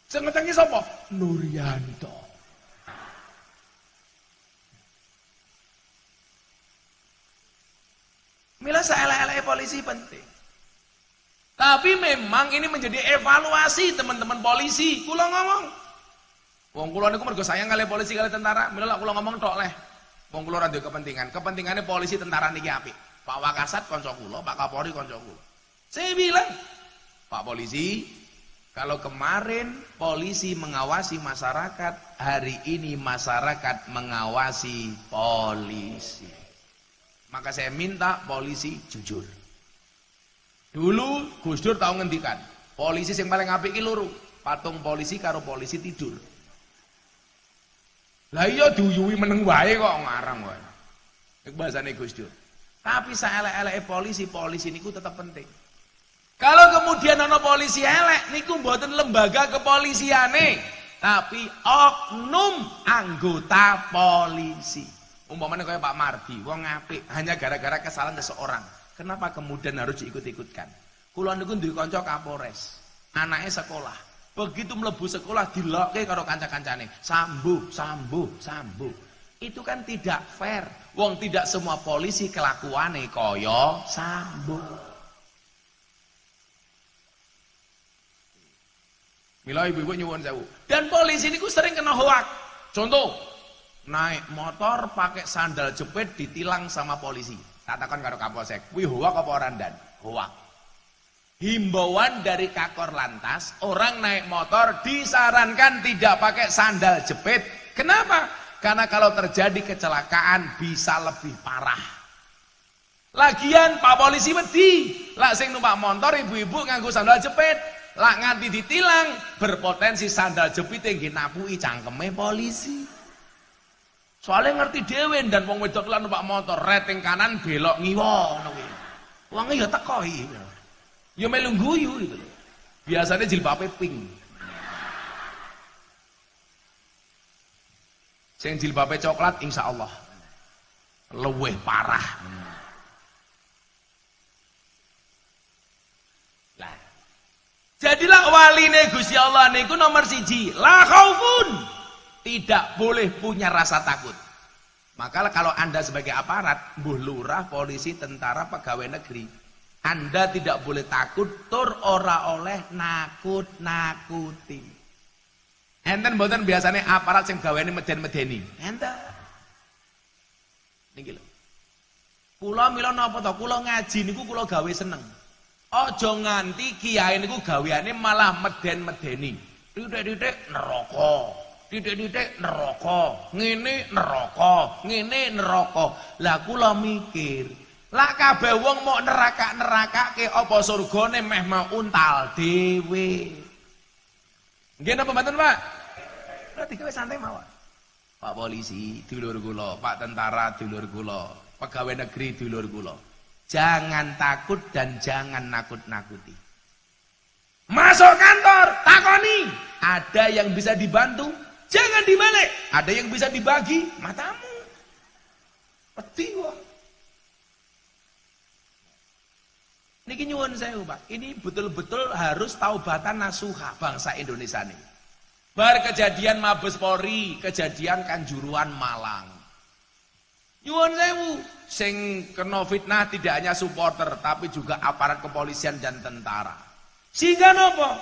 [SPEAKER 1] Sing ngetengi sapa? Nuryanto. Mila saelek-eleke polisi penting. Tapi memang ini menjadi evaluasi teman-teman polisi. Kula ngomong, wong kula niku mergo sayang kali polisi kali tentara, mila kula ngomong tok leh. Wong kula ora duwe kepentingan. Kepentingannya polisi tentara niki apik. Pak Wakasat kanca kula, Pak Kapolri kanca kula. Saya bilang, Pak Polisi, kalau kemarin polisi mengawasi masyarakat, hari ini masyarakat mengawasi polisi. Maka saya minta polisi jujur. Dulu Gus Dur tahu ngendikan, polisi yang paling apik iki loro, patung polisi karo polisi tidur. Lah iya duyuwi meneng wae kok ngarang wae. Iku bahasane Gus Dur. Tapi saelek-eleke polisi niku tetap penting. Kalau kemudian ana polisi elek niku mboten lembaga kepolisiane, tapi oknum anggota polisi. Umpamanya kayak Pak Mardi, wong apik hanya gara-gara kesalahan seseorang. Kenapa kemudian harus diikut-ikutkan? Kula niku duwe kanca Kapolres, anaknya sekolah. Begitu mlebu sekolah dilokke karo kanca-kancane, sambu. Itu kan tidak fair. Wong tidak semua polisi kelakuane kaya sambu. Mila ibu-ibu nyuwun sewu. Dan polisi niku sering kena hoak. Contoh, naik motor pakai sandal jepit ditilang sama polisi. Tak takon karo Kapolsek, kuwi hoak apa ora ndan? Hoak. Himbauan dari Kakor Lantas, orang naik motor disarankan tidak pakai sandal jepit. Kenapa? Karena kalau terjadi kecelakaan bisa lebih parah. Lagian Pak Polisi wedi, lak sing numpak motor ibu-ibu nganggo sandal jepit, lak nganti ditilang berpotensi sandal jepit nggih napuki cangkeme polisi. Soalnya ngerti dhewe dan wong wedok lan numpak motor rating kanan belok ngiwa ngono kuwi. Wong ya teko iki. Ya melu guyu gitu. Biasanya jilbabe pink. Sing jilbabe coklat insya Allah luwih parah. Lah, jadilah waline Gusti Allah niku nomor 1, la khaufun, tidak boleh punya rasa takut. Maka kalau Anda sebagai aparat, mbuh lurah, polisi, tentara, pegawai negeri, Anda tidak boleh takut, tur ora oleh nakut-nakuti. Enten mboten biasane aparat sing gaweane meden-medeni. Enten. Niki lho. Kula mila napa to? Kula ngaji niku kula gawe seneng. Aja nganti kiai niku gaweane malah meden-medeni. Titik-titik neraka. Titik-titik neraka. Ngene neraka, ngene neraka. Lah kula mikir, lah kabeh wong mau neraka-nerakake apa surgane meh mau untal dhewe. Nggih napa mboten, Pak? Berarti kowe santai mawon. Pak Polisi dulur kula, Pak Tentara dulur kula, pegawai negeri dulur kula. Jangan takut dan jangan nakut-nakuti. Masuk kantor, takoni. Ada yang bisa dibantu, jangan dibalik. Ada yang bisa dibagi, matamu. Peti wong. Niki nyuwun sewu, Pak. Ini betul-betul harus taubatan nasuha bangsa Indonesia ini. Bar kejadian Mabes Polri, kejadian Kanjuruhan Malang. Nyuwun sewu, sing kena fitnah tidak hanya supporter tapi juga aparat kepolisian dan tentara. Sehingga napa?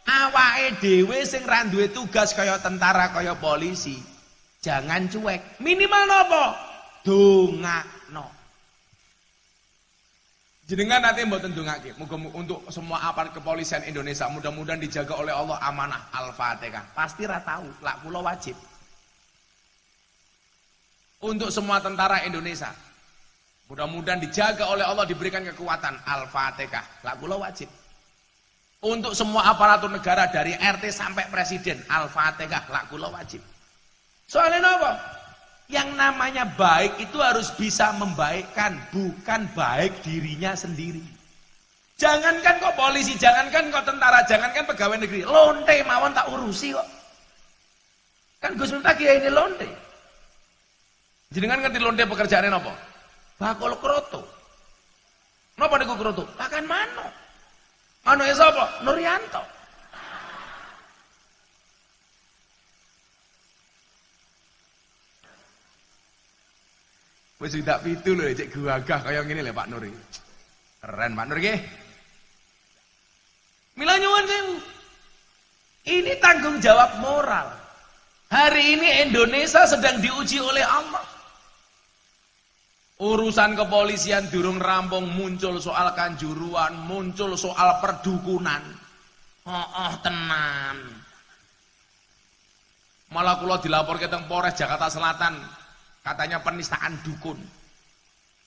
[SPEAKER 1] Awake dhewe sing ra duwe tugas kaya tentara kaya polisi, jangan cuek. Minimal napa? Dongakno. Jenengan nanti mboten ndongake, muga untuk semua aparat kepolisian Indonesia mudah-mudahan dijaga oleh Allah amanah. Al-Fatihah. Pasti ra tahu, lak kula wajib. Untuk semua tentara Indonesia mudah-mudahan dijaga oleh Allah, diberikan kekuatan. Al-Fatihah. Lak kula wajib. Untuk semua aparatur negara dari RT sampai presiden, Al-Fatihah. Lak kula wajib. Soalnya napa? Yang namanya baik itu harus bisa membaikkan, bukan baik dirinya sendiri. Jangankan kok polisi, jangankan kok tentara, jangankan pegawai negeri, lonte mawon tak urusi kok. Kan Gus Miftah kiai ini lonte. Jenengan ngerti lonte pekerjaannya napa? Bakul kroto. Napa niku kroto? Pakan manuk. Manuke sapa? Nuryanto. Wis tidak pitu lho cek gagah kaya ngene lho Pak Nur. Keren Pak Nur nggih. Ini tanggung jawab moral. Hari ini Indonesia sedang diuji oleh Allah. Urusan kepolisian durung rampung, muncul soal kanjuruan, muncul soal perdukunan. Tenan. Malah kula dilapor ke Polres Jakarta Selatan, katanya penistaan dukun.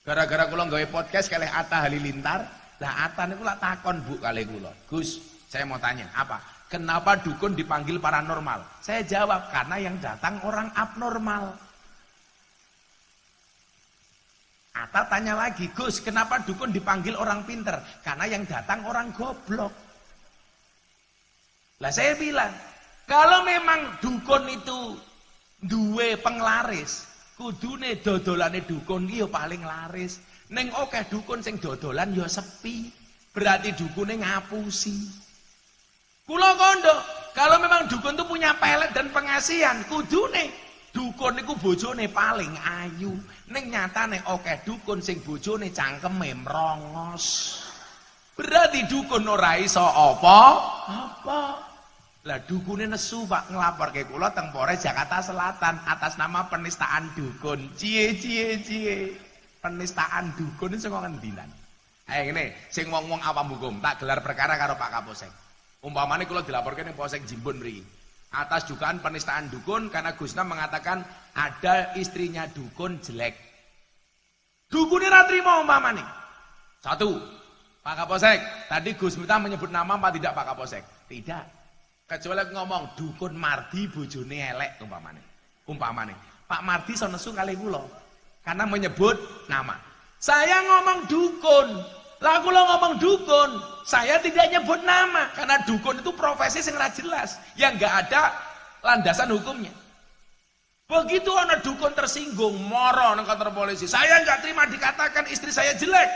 [SPEAKER 1] Gara-gara kula nggawe podcast kalih Atta Halilintar, lah Atta niku lak takon Bu kalih kula. Gus, saya mau tanya, apa? Kenapa dukun dipanggil paranormal? Saya jawab, karena yang datang orang abnormal. Atta tanya lagi, Gus, kenapa dukun dipanggil orang pinter? Karena yang datang orang goblok. Lah saya bilang, kalau memang dukun itu duwe penglaris, kudune dodolane dukun iki ya paling laris. Ning akeh dukun sing dodolan ya sepi. Berarti dukune ngapusi. Kula kondo, kalau memang dukun itu punya pelet dan pengasihan, kudune dukun niku bojone paling ayu. Ning nyatane akeh dukun sing bojone cangkeme mrongos. Berarti dukun ora iso apa? Lah dukune nesu Pak nglaporke kula teng Polres Jakarta Selatan atas nama penistaan dukun. Cie. Penistaan dukun sing ngendinan. Ngene, sing wong-wong awam hukum tak gelar perkara karo Pak Kapolsek. Umpamane kula dilaporke ning Polsek Jimbon mriki. Atas dugaan penistaan dukun karena Gusna mengatakan ada istrinya dukun jelek. Dukune ra trimo umpamane. 1. Pak Kapolsek, tadi Gus Miftah menyebut nama apa tidak Pak Kapolsek? Tidak. Kecuali ngomong dukun Mardi bojone elek umpamane. Pak Mardi iso nesu kalih kula karena menyebut nama. Saya ngomong dukun. Lah kula ngomong dukun, saya tidak nyebut nama karena dukun itu profesi sing ra jelas, yang enggak ada landasan hukumnya. Begitu ana dukun tersinggung, moro nang kantor polisi. Saya enggak terima dikatakan istri saya jelek.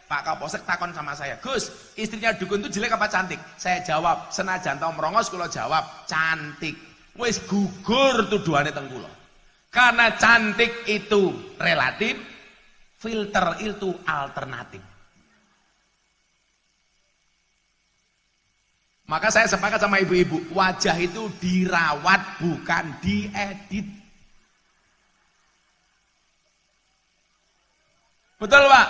[SPEAKER 1] Pak Kapolsek takon sama saya, Gus, istrinya dukun itu jelek apa cantik? Saya jawab, senajan tau merongos kula jawab, cantik. Wis gugur tuduhane teng kula. Karena cantik itu relatif, filter itu alternatif. Maka saya sepakat sama ibu-ibu, wajah itu dirawat bukan diedit. Betul Pak?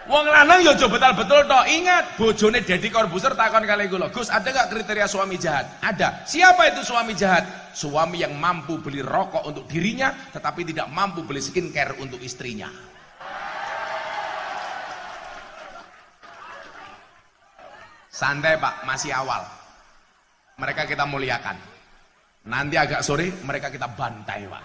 [SPEAKER 1] Wong lanang yo aja betul-betul tok. Ingat, bojone Deddy Corbuzier takon kali kula, Gus, ada enggak kriteria suami jahat? Ada. Siapa itu suami jahat? Suami yang mampu beli rokok untuk dirinya tetapi tidak mampu beli skincare untuk istrinya. Santai Pak, masih awal. Mereka kita muliakan. Nanti agak sore mereka kita bantai Pak.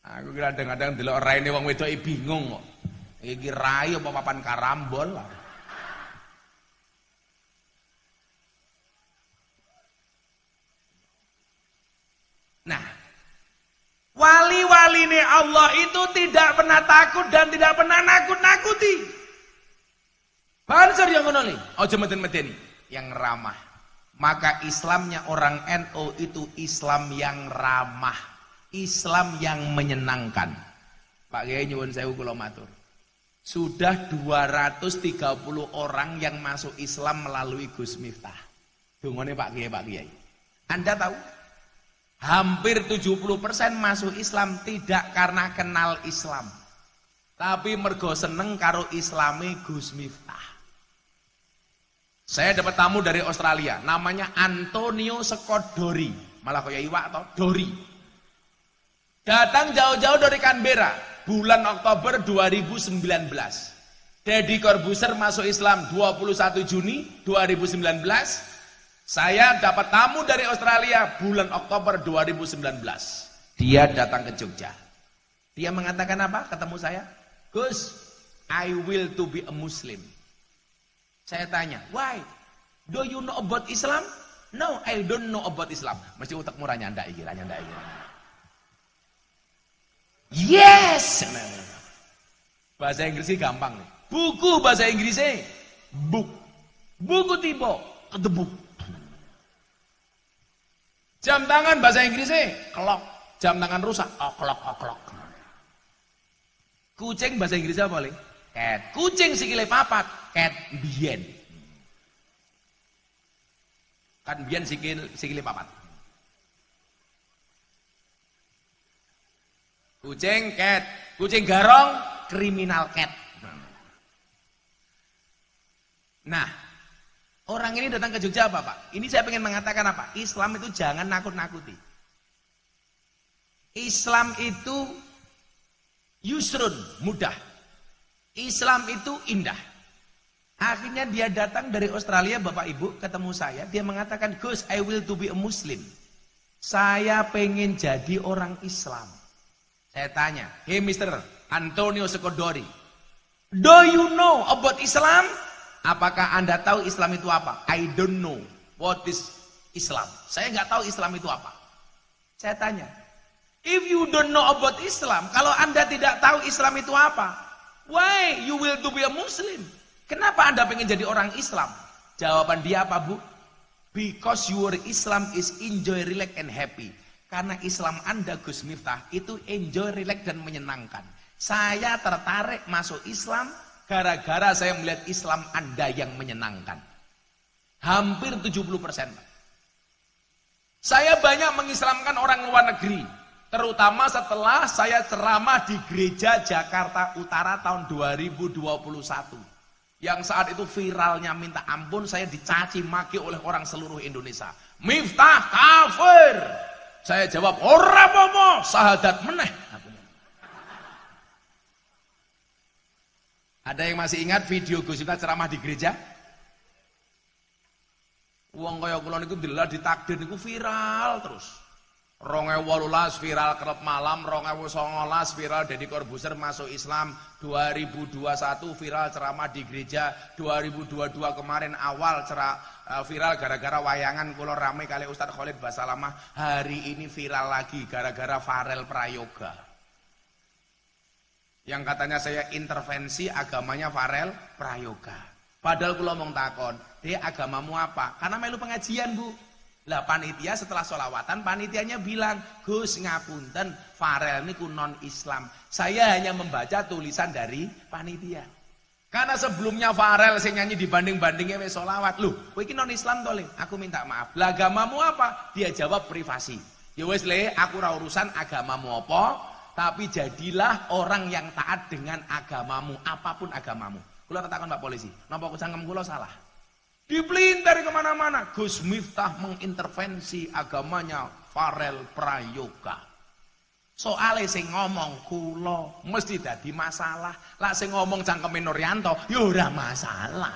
[SPEAKER 1] Aku kadang-kadang delok raine wong wedok bingung kok. Iki rai apa papan karambol. Nah, wali-waline Allah itu tidak pernah takut dan tidak pernah nakut-nakuti. Banser yang ngono li, aja meden-medeni, yang ramah. Maka Islamnya orang NU itu Islam yang ramah, Islam yang menyenangkan. Pak Kiai nyuwun sewu kula matur. Sudah 230 orang yang masuk Islam melalui Gus Miftah. Dungane Pak Kiai. Anda tahu? Hampir 70% masuk Islam tidak karena kenal Islam, tapi mergo seneng karo Islami Gus Miftah. Saya dapat tamu dari Australia, namanya Antonio Scott-Dory, malah kayak iwak atau Dory. Datang jauh-jauh dari Canberra, bulan Oktober 2019. Deddy Corbuzier masuk Islam 21 Juni 2019. Saya dapat tamu dari Australia bulan Oktober 2019. Dia datang ke Jogja. Dia mengatakan apa? Ketemu saya, Gus, I will to be a Muslim. Saya tanya, why? Do you know about Islam? No, I don't know about Islam. Mesti utak murah nyandak iki. Yes. Bahasa Inggrisnya gampang nih. Buku bahasa Inggrisnya book. Buku tiba ketebuk. Jam tangan bahasa Inggrisnya clock. Jam tangan rusak clock. Kucing bahasa Inggrisnya apa, Le? cat. Kucing sikile papat, cat biyen. Kan biyen sikile papat. Kucing cat, kucing garong kriminal cat. Nah, orang ini datang ke Jogja apa, Pak? Ini saya pengen mengatakan apa? Islam itu jangan nakut-nakuti. Islam itu yusrun, mudah. Islam itu indah. Akhirnya dia datang dari Australia, Bapak Ibu, ketemu saya. Dia mengatakan, Gus, I will to be a Muslim. Saya pengen jadi orang Islam. Saya tanya, hey Mr. Antonio Sekodori, do you know about Islam? Apakah Anda tahu Islam itu apa? I don't know what is Islam. Saya nggak tahu Islam itu apa. Saya tanya, if you don't know about Islam, kalau Anda tidak tahu Islam itu apa, why you will to be a Muslim? Kenapa Anda pengen jadi orang Islam? Jawaban dia apa, Bu? Because your Islam is enjoy, relax, and happy. Karena Islam Anda, Gus Miftah, itu enjoy, relax, dan menyenangkan. Saya tertarik masuk Islam gara-gara saya melihat Islam Anda yang menyenangkan. Hampir 70%. Saya banyak mengislamkan orang luar negeri. Terutama setelah saya ceramah di gereja Jakarta Utara tahun 2021. Yang saat itu viralnya minta ampun, saya dicaci maki oleh orang seluruh Indonesia. Miftah kafir. Saya jawab, ora apa-apa, sahadat meneh. Ada yang masih ingat video Gus Miftah ceramah di gereja? Wong kaya kula niku ndelok ditakdir niku viral terus. 2018 viral Klub Malam, 2019 viral Deddy Corbuzier masuk Islam, 2021 viral ceramah di gereja, 2022 kemarin awal viral gara-gara wayangan kula rame kali Ustadz Khalid Basalamah. Hari ini viral lagi gara-gara Farel Prayoga. Yang katanya saya intervensi agamanya Farel Prayoga. Padahal kula mong takon, "Dek, agamamu apa?" Karena melu pengajian, Bu. Lah panitia setelah sholawatan, panitianya bilang, Gus ngapunten, Farel niku non Islam. Saya hanya membaca tulisan dari panitia. Karena sebelumnya Farel sing nyanyi dibanding-bandingnya wis sholawat. Loh, kowe iki non Islam to, Le? Aku minta maaf. Lah agamamu apa? Dia jawab privasi. Ya wis, Le, aku ora urusan agamamu apa, tapi jadilah orang yang taat dengan agamamu, apapun agamamu. Kula takon Pak Polisi, napa cangkem kula salah? Dipelintir kemana-mana. Gus Miftah mengintervensi agamanya Farel Prayoga. Soale sing ngomong kula mesti dadi masalah. Lah sing ngomong cangkeme Nuryanto ya ora masalah.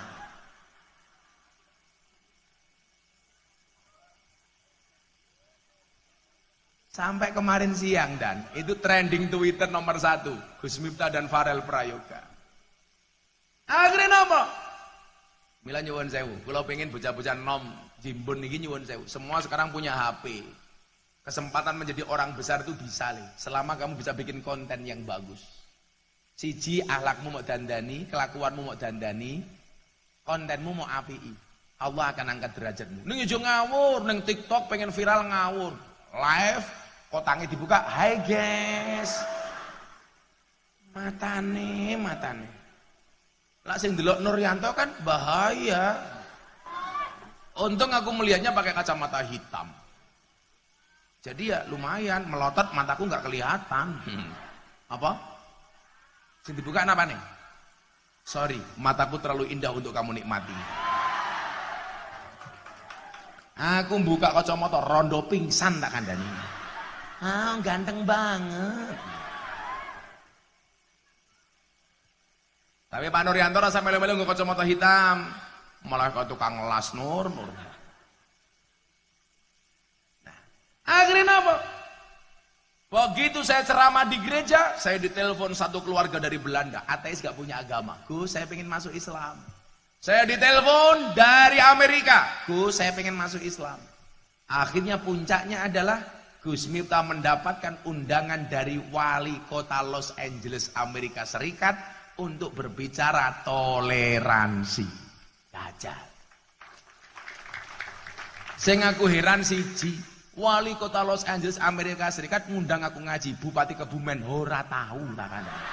[SPEAKER 1] Sampai kemarin siang dan itu trending Twitter nomor 1, Gus Miftah dan Farel Prayoga. Akhirnya apa? Mila nyuwun sewu, kalau pengen bocah-bocah nom jimbon ini nyuwun sewu. Semua sekarang punya HP. Kesempatan menjadi orang besar itu bisa, Le. Selama kamu bisa bikin konten yang bagus. Siji, akhlakmu mau dandani, kelakuanmu mau dandani, kontenmu mau API. Allah akan angkat derajatmu. Ning ijo ngawur, ning TikTok pengen viral ngawur. Live, kotange dibuka, "Hai guys." Matane. Lah sing delok Nuryanto kan bahaya. Untung aku melihatnya pakai kacamata hitam. Jadi ya lumayan, melotot mataku nggak kelihatan. Apa? Sing dibuka apa nih? Sorry, mataku terlalu indah untuk kamu nikmati. Aku buka kacamata rondo pingsan tak kandani. Ganteng banget. Tapi Pak Nuryanto rasa melu-melu nggo kacamata hitam, malah ke tukang las nur. Nah, akhirnya apa? Begitu saya ceramah di gereja, saya ditelepon satu keluarga dari Belanda, ateis gak punya agama. Gus, saya pengen masuk Islam. Saya ditelepon dari Amerika, Gus, saya pengen masuk Islam. Akhirnya puncaknya adalah Gus Miftah mendapatkan undangan dari wali kota Los Angeles, Amerika Serikat, untuk berbicara toleransi. Jajal. Sing aku heran siji, wali kota Los Angeles Amerika Serikat ngundang aku ngaji, Bupati Kebumen ora tahu tak kandhani.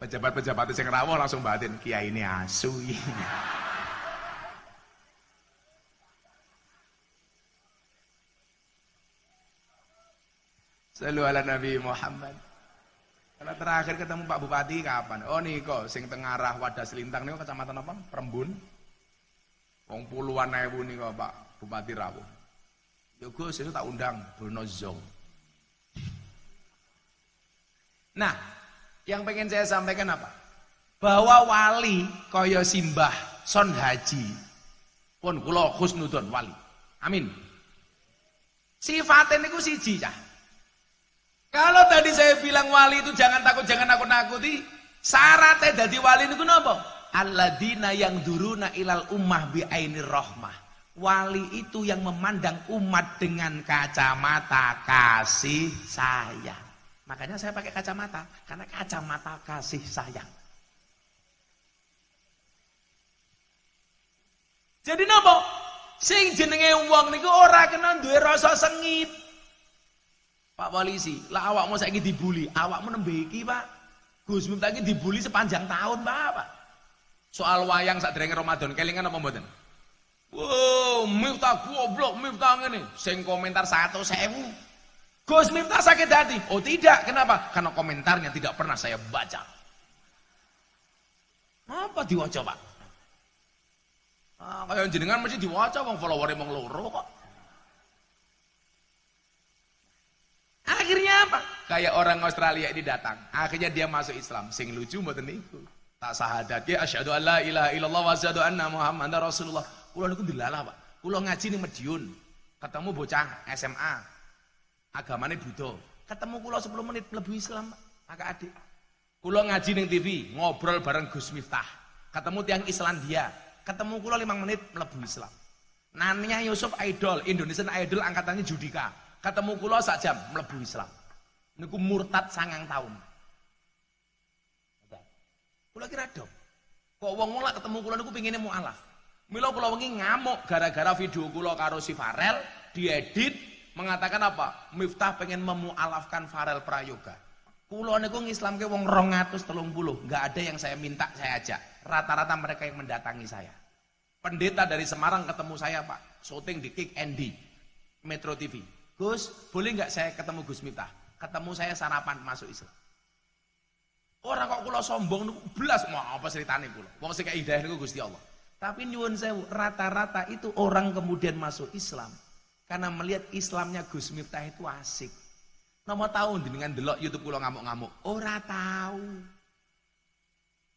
[SPEAKER 1] Pejabat-pejabat sing rawuh langsung batin, kiai ini asu. Selalu ala Nabi Muhammad. Kalau terakhir ketemu Pak Bupati kapan? Oh nih kok sing tengarah Wadah Selintang nih kecamatan apa? Perembun. Wong puluhan ewu nih kok Pak Bupati rawuh. Ya Gus, itu tak undang Bruno Zong. Nah, yang pengen saya sampaikan apa? Bahwa wali kaya simbah Son Haji pun kula husnudon wali. Amin. Sifatnya niku siji cah. Kalau tadi saya bilang wali itu jangan takut, jangan nakut-nakuti, syaratnya dadi wali niku napa? Alladzina yang duruna ilal ummah bi ainir rahmah. Wali itu yang memandang umat dengan kacamata kasih sayang. Makanya saya pakai kacamata, karena kacamata kasih sayang. Jadi napa? Sing jenenge wong niku ora kena duwe rasa sengit. Pak Polisi, lah awakmu saiki dibuli, awakmu nembe iki, Pak. Gus Miftah iki dibuli sepanjang tahun, Pak. Soal wayang sadurunge Ramadan, kelingan apa mboten? Wow, Miftah goblok, Miftah ngene. Sing komentar 100.000. Gus Miftah sakit hati. Oh tidak, kenapa? Karena komentarnya tidak pernah saya baca. Apa diwaca, Pak? Kayak jenengan mesti diwaca, wong follower emang loro kok. Akhirnya apa? Kayak orang Australia ini datang. Akhirnya dia masuk Islam. Sing lucu mboten niku. Tak sahadat ya asyhadu an la ilaha illallah wa asyhadu anna Muhammadar Rasulullah. Kula niku ndelalah, Pak. Kula ngaji ning Madiun. Ketemu bocah SMA. Agamane Buddha. Ketemu kula 10 menit mlebu Islam, Pak. Kakak adik. Kula ngaji ning TV, ngobrol bareng Gus Miftah. Ketemu tiang Islandia. Ketemu kula 5 menit mlebu Islam. Nania Yusuf Idol, Indonesian Idol angkatannya Judika. Ketemu kula sak jam mlebu Islam. Niku murtad 9 tahun. Kula kira dok. Kok wong mulak ketemu kula niku pengine mualaf. Mila kula wengi ngamuk gara-gara video kula karo si Farel diedit mengatakan apa? Miftah pengen memualafkan Farel Prayoga. Kula niku ngislamke wong 230, enggak ada yang saya minta saya ajak. Rata-rata mereka yang mendatangi saya. Pendeta dari Semarang ketemu saya, Pak. Syuting di Kick Andy Metro TV. Gus, boleh nggak saya ketemu Gus Miftah? Ketemu saya sarapan masuk Islam. Orang kok kula sombong niku blas mau apa ceritane kula. Wong sing kaya hidayah niku Gusti Allah. Tapi nyuwun sewu, rata-rata itu orang kemudian masuk Islam karena melihat Islamnya Gus Miftah itu asik. Nomor tahun dengan delok YouTube kula ngamuk-ngamuk. Ora tahu.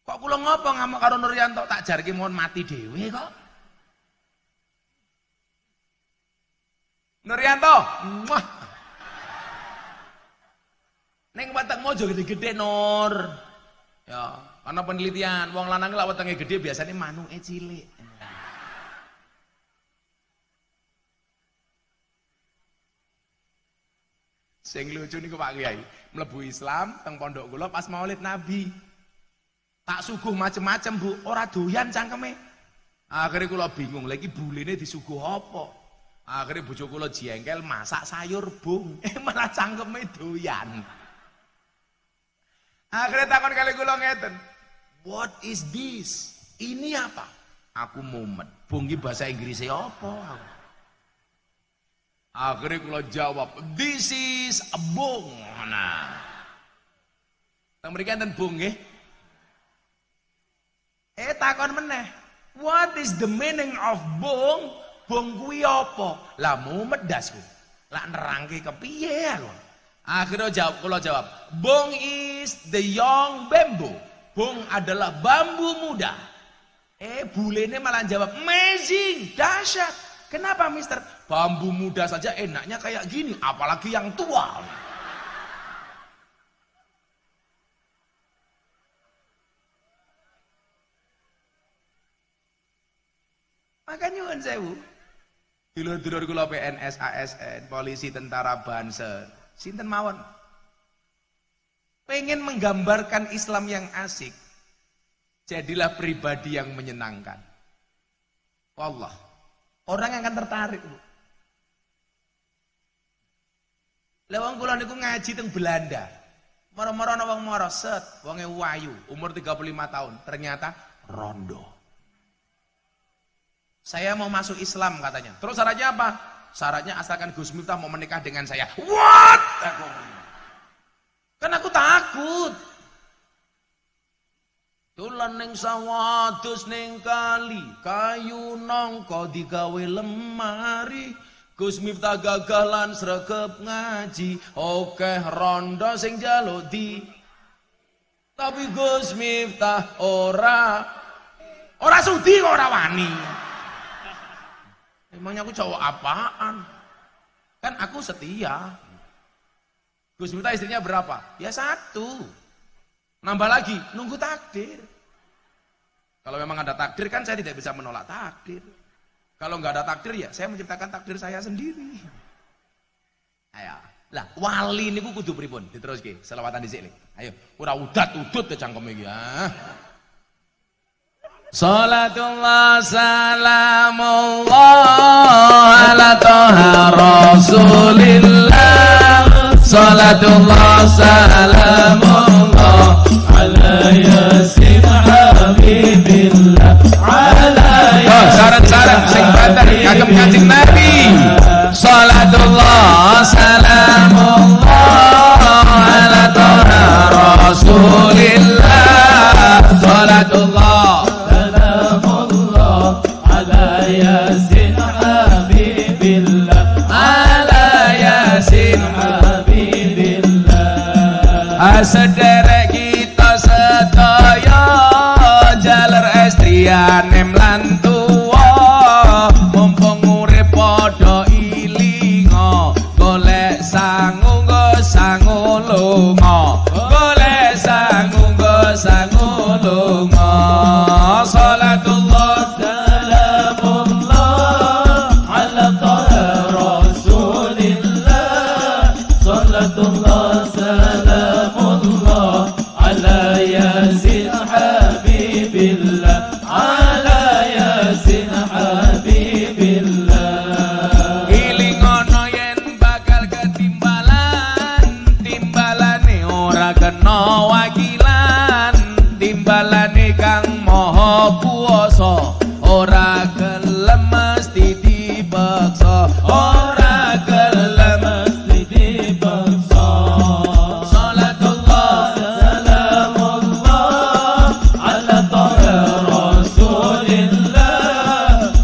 [SPEAKER 1] Kok kula ngopo ngamuk karo Nuryanto tak jarke mohon mati dhewe kok. Nuryanto, muah. Neng watak mojo gede-gede Nur. Ya, karena penelitian wong lanang lak wetenge gede biasanya manuke cilik. Sing lucu niku Pak Kiai, mlebu Islam teng pondok kula pas Maulid Nabi. Tak suguh macem-macem, Bu, ora doyan cangkeme. Akhirnya kula bingung, lagi buline disuguh apa? Akhirnya bojo kula jengkel masak sayur, Bung. Malah cangkeme doyan. Akhirnya takon kali kula ngeten. What is this? Ini apa? Aku mumet. Bung iki bahasa Inggrisnya apa? Akhirnya kula jawab, this is a bung. Nah. Teng mriki enten bung nggih. Takon meneh. What is the meaning of bung? Bung kuwi apa? Lah mumet dasku. Lah nerangke kepiye aku? Akhirnya kula jawab, bung is the young bamboo. Bung adalah bambu muda. Bulene malah jawab, amazing, dahsyat. Kenapa mister? Bambu muda saja enaknya kayak gini, apalagi yang tua. Makanya nyuwun sewu. Dulur-dulur kula PNS, ASN, polisi, tentara, banser, sinten mawon. Pengen menggambarkan Islam yang asik. Jadilah pribadi yang menyenangkan. Wallah. Orang yang akan tertarik, Bu. Lewang kula niku ngaji teng Belanda. Moro-moro ana wong moro set, wonge wayu, umur 35 tahun, ternyata rondo. Saya mau masuk Islam katanya. Terus syaratnya apa? Syaratnya asalkan Gus Miftah mau menikah dengan saya. What? Kan aku takut. Tulan ning sawah, dus ning kali, kayu nangka digawe lemari. Gus Miftah gagalan sregep ngaji, okeh rondo sing njaluk di. Tapi Gus Miftah ora sudi kok ora wani. Emangnya aku cowok apaan? Kan aku setia. Gus Miftah istrinya berapa? Ya 1. Nambah lagi, nunggu takdir. Kalau memang ada takdir kan saya tidak bisa menolak takdir. Kalau nggak ada takdir ya saya menciptakan takdir saya sendiri. Ayo, lah wali niku kudu pripun? Diteruske selawatan dhisik. Ayo, ora udat-udut ke cangkem iki ya. Salatullah salamullah ala toha rasulillah. Salatullah salamullah ala yasin habibillah. Syarat-syarat sing batal kagem Kanjeng Nabi. Salatullah salamullah ala toha rasulillah. Salatullah salamullah ala yasin habibillah. Ala yasin habibillah. Sederek kita sedaya jalur estriane mlantuwa, mumpung urip padha ilinga, golek sangu nggo sangu lunga, golek sangu nggo sangu lunga. Salatullah salamullah ala toha rasulillah. Salatullah salamullah ala yasin habibillah. Ala yasin habibillah. Ilingono yen bakal ketimbalan, timbalane ora kena wakilan, timbalane kang maha kuwasa, ora gelem mesti dipaksa, ora gelem mesti dipaksa. Salatullah salamullah ala toha rasulillah.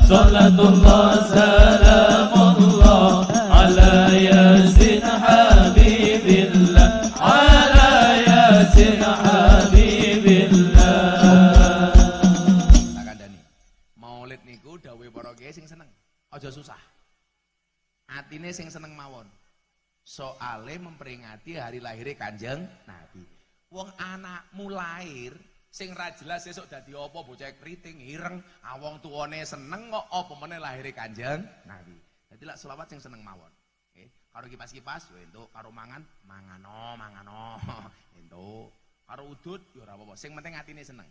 [SPEAKER 1] Salatullah salamullah ala yasin habibillah. Ala yasin habibillah. Tak kandhani. Maulid niku dawuhe para kiai sing seneng. Aja susah. Atine sing seneng mawon. Soale memperingati hari lahirnya Kanjeng Nabi. Wong anakmu lahir sing ra jelas sesuk dadi apa, bocah kriting ireng, wong tuane seneng kok apa meneh lahirnya Kanjeng Nabi. Dadi lak selawat sing seneng mawon. Nggih, karo kipas-kipas yo entuk, karo mangan mangano. Entuk. Karo udut yo ora apa-apa, sing penting atine seneng.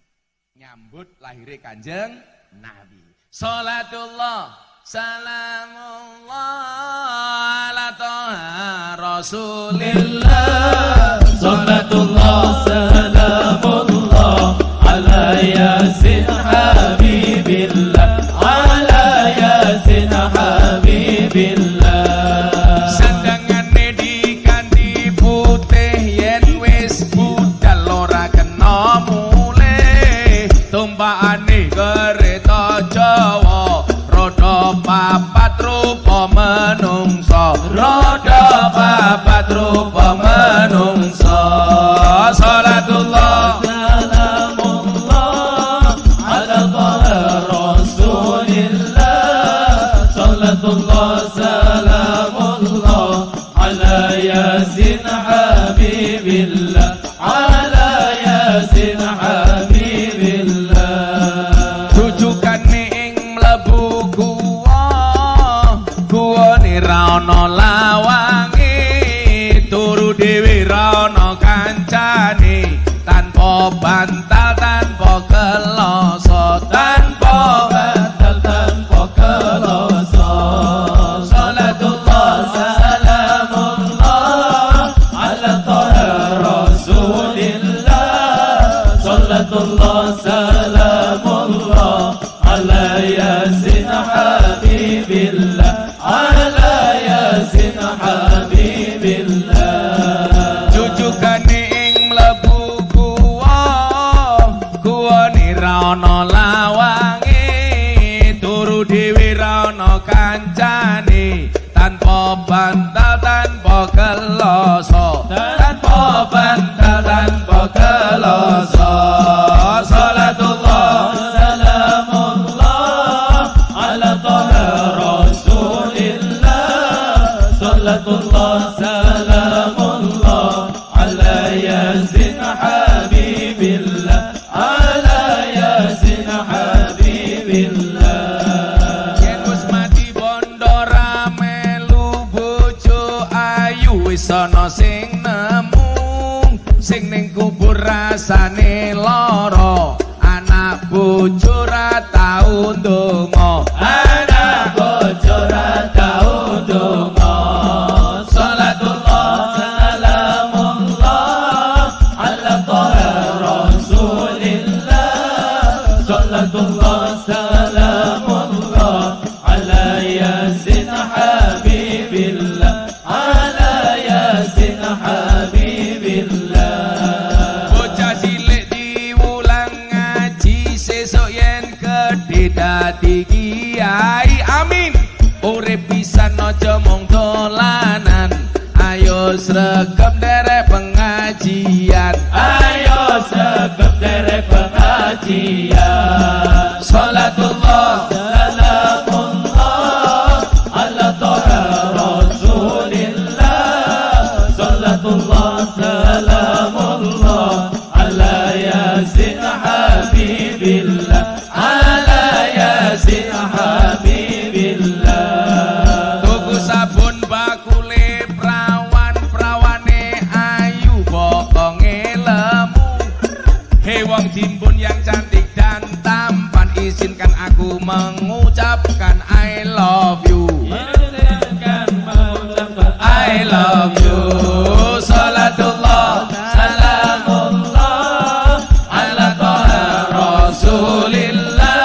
[SPEAKER 1] Nyambut lahirnya Kanjeng Nabi. Salatullah salamullah ala toha rasulillah. Salatullah salamullah ala yasin habibillah. Ala yasin habibillah. Sedengane diganti putih yen wis budal ora kena mulih. Tumpakane kereta Jawa roda papat rupa menungso, roda papat rupa menungso.
[SPEAKER 3] habibillah ala yasin habibillah.
[SPEAKER 1] Yen wis mati bondo ra melu bojo ayu wis ana sing nemu sing ning kubur rasane lara anak bojo ra tau ndonga
[SPEAKER 3] Anak bojo ra tau ndonga salatullah salamullah ala taha rasulillah salatullah salamullah ala yasin habibillah ala yasin habibillah.
[SPEAKER 1] bocah cilik diulang ngaji sesuk yen gedhe dadi kiai amin urip pisan aja mung dolanan ayo sregep derek pengajian
[SPEAKER 3] Ayo sekep derek pengajian salatullah salamullah ala taha rasulillah salatullah salamullah ala yasin habibillah ala yasin habibillah.
[SPEAKER 1] tuku sabun bakule prawane ayu bokonge lemu hei wong jimbun yang cantik dan tampan izinkan aku mengucapkan I love you I love you salatullah salamullah ala taha rasulillah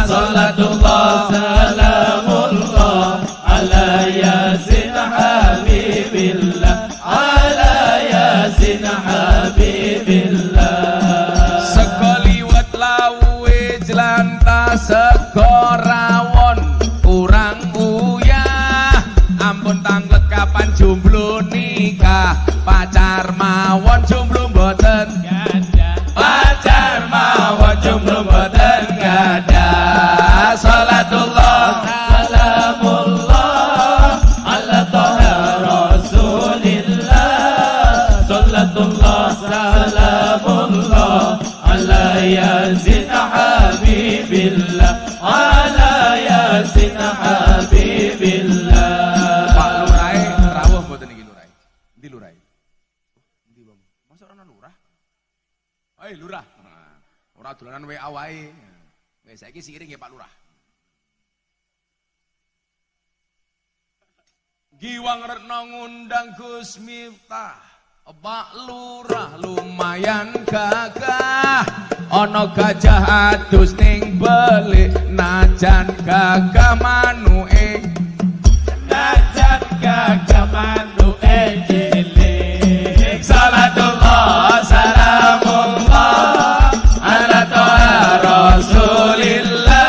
[SPEAKER 1] salatullah
[SPEAKER 3] salamullah ala yasin habibillah ala yasin habibillah.
[SPEAKER 1] sekoliwat lawe jelantah sekorawon kurang uyah ampun tanglet kapan jomblo nikah pacar mawon jomblo mboten pacar mawon jomblo mboten gadah salatullah
[SPEAKER 3] salamullah ala taha rasulillah salatullah salamullah ala yasin habibillah ala yasin habibillah.
[SPEAKER 1] Pak Lurai rawuh mboten iki Lurai ndi Lurai ndi Bang masa ana lurah lurah ora dolanan WA wae wis saiki siring ya Pak Lurah Giwang Retno ngundang Gus Miftah Pak Lurah lumayan gagah ana gajah adus ning belik najan gagah manuke
[SPEAKER 3] Najan gagah manuke cilik salatullah salamullah ala taha rasulillah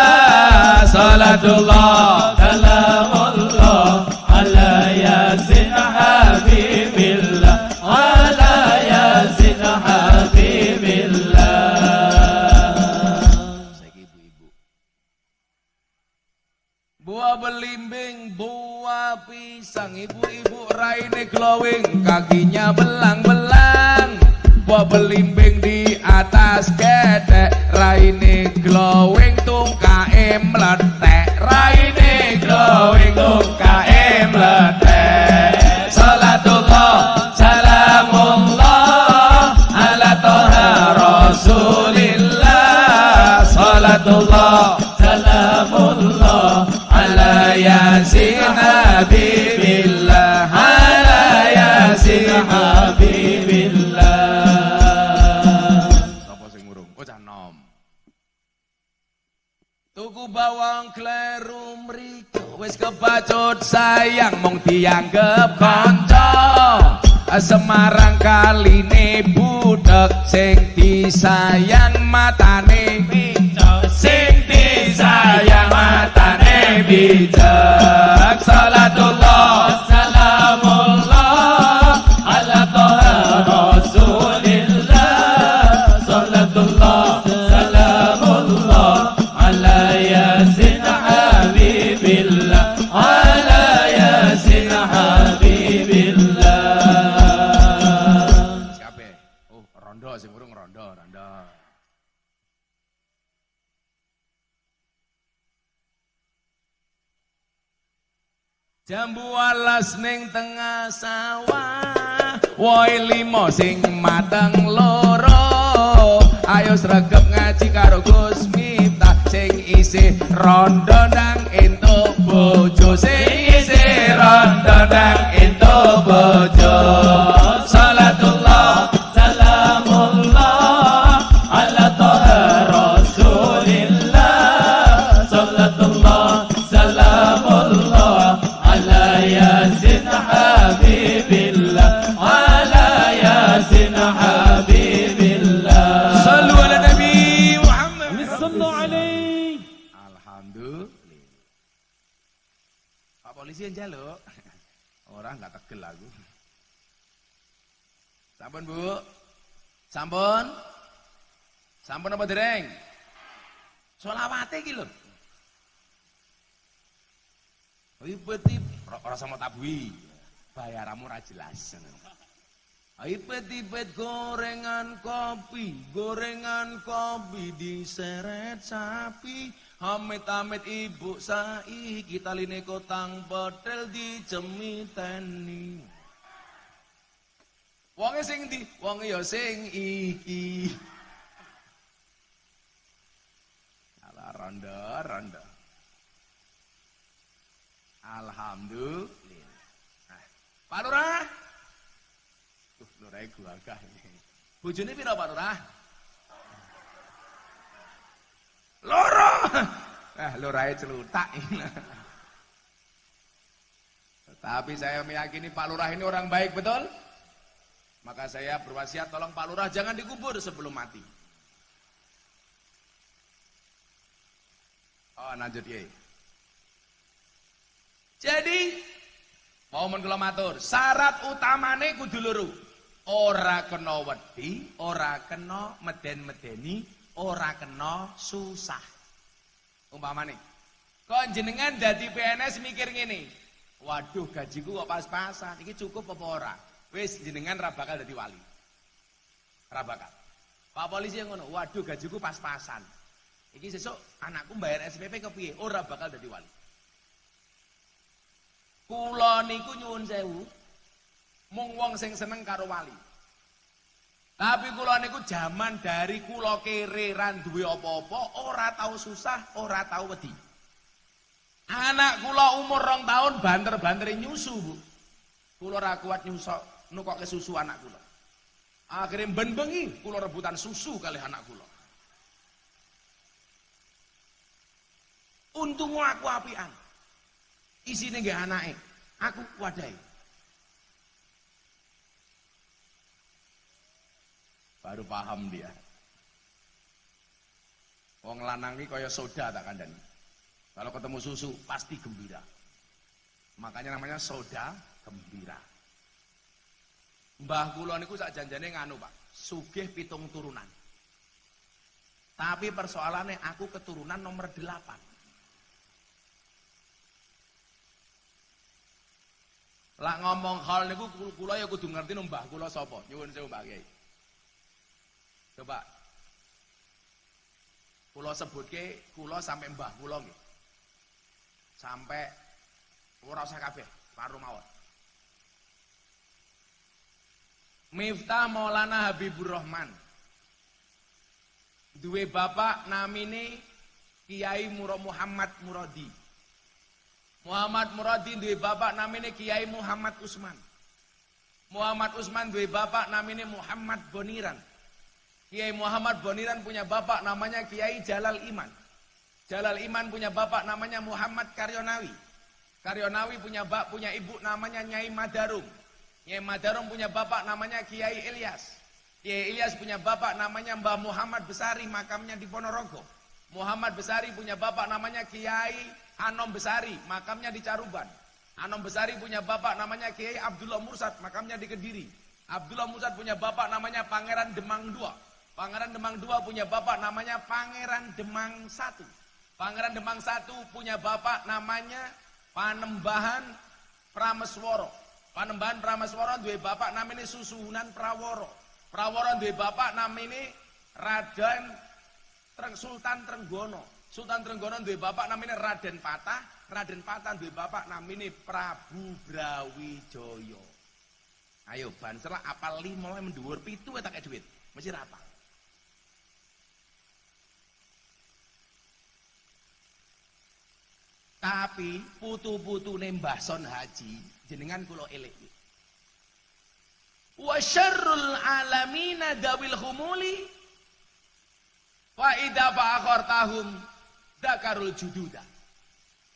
[SPEAKER 3] salatullah salamullah ala yasin habibillah ala yasin habibillah.
[SPEAKER 1] saiki ibu-ibu buah belimbing buah pisang ibu-ibu raine glowing kakinya belang-belang buah belimbing di atas ketek raine glowing tungkae meletek raine glowing tungkae meletek salatullah salamullah ala taha rasulillah salatullah
[SPEAKER 3] salamullah ala yasin habibillah ala yasin habibillah.
[SPEAKER 1] sapa sing murung cah nom tuku bawang kleru mriko wis kebacut sayang mung dianggep kanca Semarang kaline budek sing disayang matane sing disayang matane bijak salatullah salamullah ala taha rasulillah salatullah salamullah ala yasin habibillah ala yasin habibillah Rondo sing urung rondo. Jambu alas ning tengah sawah, woi limo sing mateng loro. Ayo sregep ngaji karo Gus Miftah sing isih rondo nang entuk bojo, sing isih rondo nang entuk bojo.
[SPEAKER 3] Salatullah salamullah ala taha rasulillah. Salatullah salamullah ala yasin habibillah. Ala yasin habibillah.
[SPEAKER 1] Sallu ala Nabi Muhammad.
[SPEAKER 3] Sallu alaihi.
[SPEAKER 1] Alhamdulillah. Pak polisi yang jaluk. Orang nggak tegel aku. Sampun Bu. Sampun. Sampun apa dereng? Sholawate iki lho. Ipetip ora sama tabui. Bayaramu ora jelas. Ipet-ipet gorengan kopi diseret sapi. Amit-amit ibu saiki taline kotang petel dicemiteni. Wonge sing ndi? Wonge ya sing iki. Ala rondo. Alhamdulillah. Nah, Pak Lurah. Lurah gua agak ini. Bojone pira Pak Lurah? Loro. Lurahe celutak. Tapi saya meyakini Pak Lurah ini orang baik, betul? Maka saya berwasiat tolong Pak Lurah jangan dikubur sebelum mati. Oh, lanjut ya. Jadi mau kula matur, syarat utamane kudu loro. Ora kena wedi, ora kena meden-medeni, ora kena susah. Umpamane, kok jenengan dadi PNS mikir ngene. Waduh, gajiku kok pas-pasan, iki cukup apa ora? Wis jenengan ra bakal dadi wali. Ra bakal. Pak polisi yang ngono, waduh gajiku pas-pasan. Iki sesuk anakku bayar SPP kepiye? Ora bakal dadi wali. Kula niku nyuwun sewu, mung wong sing seneng karo wali. Tapi kula niku jaman dari kula kere ra duwe apa-apa, ora tau susah, ora tau wedi. Anak kula umur 2 tahun banter-bantere nyusu, Bu. Kula ra kuat nyusok nukokke susu anak kula. Akhire ben bengi kula rebutan susu kalih anak kula. Untung aku apian. Isine nggih anake, aku wadahi. Baru paham dia. Wong lanang iki kaya soda tak kandhani. Kalau ketemu susu pasti gembira. Makanya namanya soda gembira. Mbah kula niku sak janjane nganu, Pak. Sugih 7 turunan. Tapi persoalannya aku keturunan nomor 8. Lah ngomong hal niku kula ya kudu ngerti mbah kula sapa. Nyuwun sewu Mbak Kyai. Coba kula sebutke kula sampai mbah kula nggih. Sampai ora usah kabeh, paru mawon. Miftah Maulana Habibur Rahman. Duwe bapak namine Kiai Muhammad Muradi. Muhammad Muradi duwe bapak namine Kiai Muhammad Usman. Muhammad Usman duwe bapak namine Muhammad Boniran. Kiai Muhammad Boniran punya bapak namanya Kiai Jalal Iman. Jalal Iman punya bapak namanya Muhammad Karyonawi. Karyonawi punya ibu namanya Nyai Madarum. Nyai Madarum punya bapak namanya Kiai Ilyas. Kiai Ilyas punya bapak namanya Mbah Muhammad Besari, makamnya di Ponorogo. Muhammad Besari punya bapak namanya Kiai Anom Besari, makamnya di Caruban. Anom Besari punya bapak namanya Kiai Abdullah Mursad, makamnya di Kediri. Abdullah Mursad punya bapak namanya Pangeran Demang II. Pangeran Demang II punya bapak namanya Pangeran Demang I. Pangeran Demang I punya bapak namanya Panembahan Prameswara. Panembahan Prameswara duwe bapak namanya Susuhunan Praworo. Prawara duwe bapak namine Raden Sultan Trenggono. Sultan Trenggono duwe bapak namine Raden Patah. Raden Patah duwe bapak namine Prabu Brawijaya. Ayo banser lah apal 5 mendhuwur 7 tak kek duit. Mesti ra apal. Tapi putu-putune Mbah Son Haji jenengan kula eling. Wa syarrul alamina dawil humuli wa idza fa'akhartahum dakarul jududa.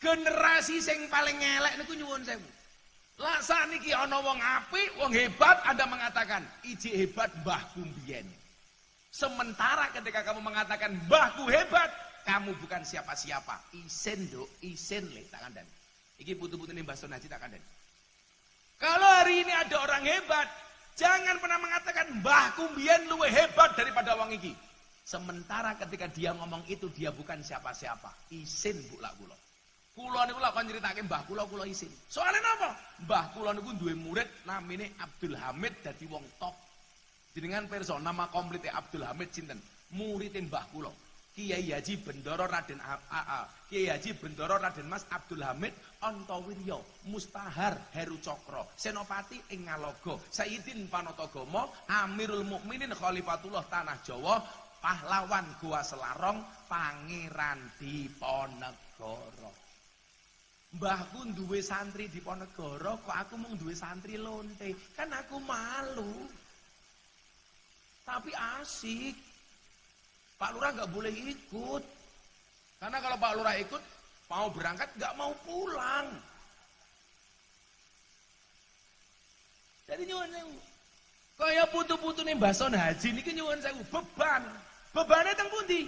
[SPEAKER 1] Generasi sing paling elek niku nyuwun sewu. Lah sakniki ana wong apik, wong hebat, Anda mengatakan iji hebat mbahku mbiyen. Sementara ketika kamu mengatakan mbahku hebat, kamu bukan siapa-siapa. Isin do, isin le tak kandhani. Iki putu-putune Mbah Son Haji tak kandhani. Kalau hari ini ada orang hebat, jangan pernah mengatakan mbahku mbiyen luwih hebat daripada wong iki. Sementara ketika dia ngomong itu dia bukan siapa-siapa. Isin bu lak kula. Kula niku lak kon nyritake mbah kula isin. Soale napa? Mbah kula niku duwe murid namine Abdul Hamid dadi wong top. Jenengan pirsa nama komplite Abdul Hamid sinten? Murite mbah kula. Kiai Haji Bendoro Raden Kiai Haji Bendoro Raden Mas Abdul Hamid Antawirya Mustahar Heru Cokro Senopati ing Ngaloga Sayyidin Panatagama Amirul Mukminin Khalifatullah Tanah Jawa Pahlawan Goa Selarong Pangeran Diponegoro. Mbahku duwe santri Diponegoro kok aku mung duwe santri lonte, kan aku malu. Tapi asik. Pak Lurah nggak boleh ikut, karena kalau Pak Lurah ikut mau berangkat nggak mau pulang. Jadi nyuwun sewu, kaya putu-putune Mbah Son Haji niki nyuwun sewu bebannya teng pundi?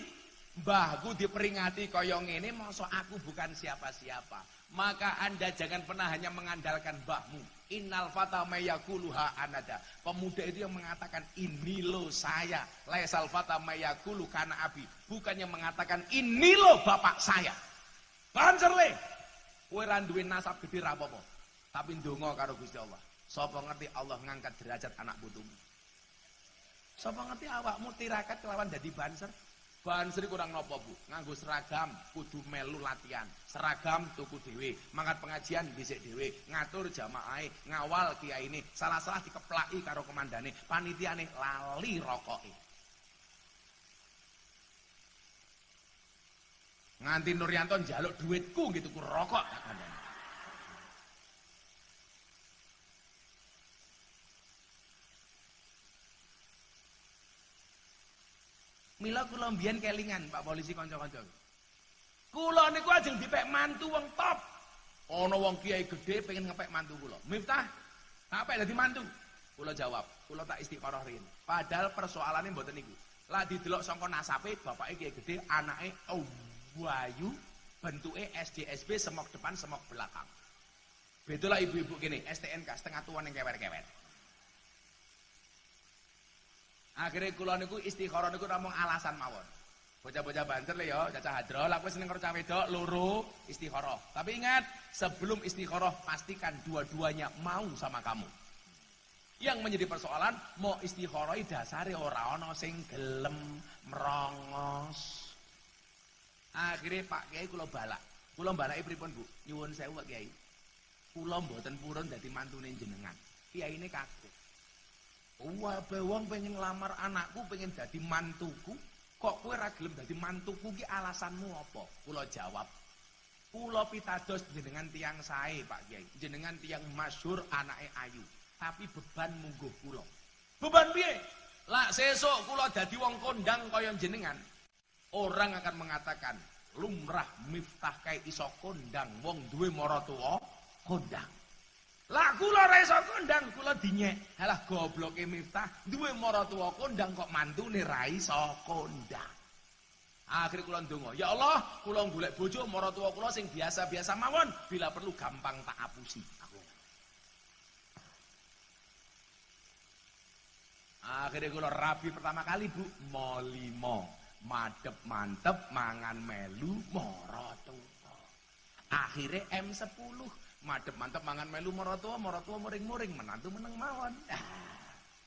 [SPEAKER 1] Mbahku diperingati kaya ngene, masa aku bukan siapa-siapa. Maka Anda jangan pernah hanya mengandalkan mbahmu. Innal fata mayakuluha anada. Pemuda itu yang mengatakan ini lo saya. Laisal fata mayakulu kana abi. Bukannya mengatakan ini lo bapak saya. Banser le. Kowe ra duwe nasab gede ra apa-apa. Tapi ndonga karo Gusti Allah. Sapa ngerti Allah ngangkat derajat anak putumu. Sapa ngerti awakmu tirakat kelawan dadi banser. Banser kurang nopo bu, nganggo seragam, kudu melu latihan, seragam tuku dewe, mangkat pengajian dhisik dewe, ngatur jamaah, ngawal kiai ini, salah-salah dikeplaki karo komandane, panitiane lali rokoke. Nganti Nuryanto njaluk duitku gitu ku rokok. Mila kula mbiyen kelingan Pak Polisi kanca-kanca. Kula niku ajeng dipek mantu wong top. Ana wong kiai gedhe pengen ngepek mantu kula. Miftah, tak pek dadi mantu. Kula jawab, kula tak istiqoroh riyin. Padahal persoalane mboten niku. Lah didelok saka nasabe bapake kiai gedhe, anake Wayu, bentuke SDSB semok depan semok belakang. Bedolah ibu-ibu kene, STNK setengah tua ning kewer-kewer. Akhirnya kula niku istikharah niku namung alasan mawon. Bocah-bocah banter le ya, cacah hadro, lha kowe seneng karo cah wedok loro istikharah. Tapi ingat, sebelum istikharah pastikan dua-duanya mau sama kamu. Yang menjadi persoalan mau istikharah dasare ora ana sing gelem merongos. Akhirnya Pak Kiai kula balak. Kula balake pripun, Bu? Nyuwun sewu Pak Kiai. Kula mboten purun dadi mantune jenengan. Kiyaine kaget. Wah, wong pengen ngelamar anakku, pengen dadi mantuku, kok kowe ra gelem dadi mantuku ki alasanmu apa? Kula jawab, kula pitados jenengan tiyang sae, Pak Kiai. Jenengan tiyang masyhur anake ayu, tapi beban mungguh kula. Beban piye? Lah sesuk kula dadi wong kondang kaya jenengan, orang akan mengatakan, lumrah Miftah kae iso kondang, wong duwe maratuwa kondang. Lah kula ra iso kondang, kula dinyek. Halah gobloke Miftah, duwe maratuwa kondang kok mantune ra iso kondang. Akhire kula ndonga, ya Allah, kula golek bojo maratuwa kula sing biasa-biasa mawon, bila perlu gampang tak apusi. Aku. Akhire kula rabi pertama kali, Bu, molimo, madep mantep, mangan melu maratuwa. Akhire M10. Madep mantep mangan melu maratuwa muring-muring menantu meneng mawon.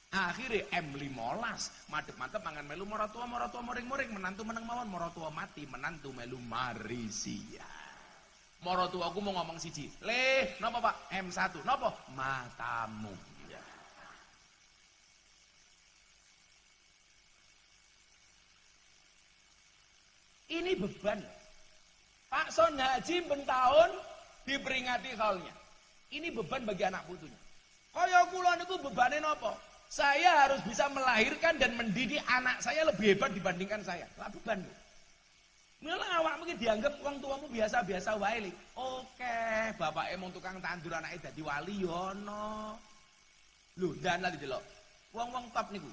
[SPEAKER 1] Akhirnya M15 madep-madep mangan melu maratua moring-moring, menantu meneng mawon, maratua mati, menantu melu marisia. Maratua aku mau ngomong siji, "Le, napa Pak? M1, napa? Matamu." Ya. Ini beban. Pak Son Haji ben tahun diperingati haulnya. Ini beban bagi anak putunya. Kaya kula niku bebane napa? Saya harus bisa melahirkan dan mendidik anak saya lebih hebat dibandingkan saya. Lah beban lho. Mila awak mungkin dianggap wong tuamu biasa-biasa wae li. Oke, bapake mung tukang tandur anake dadi wali yo ono. Lho, dan lali delok. Wong-wong top niku.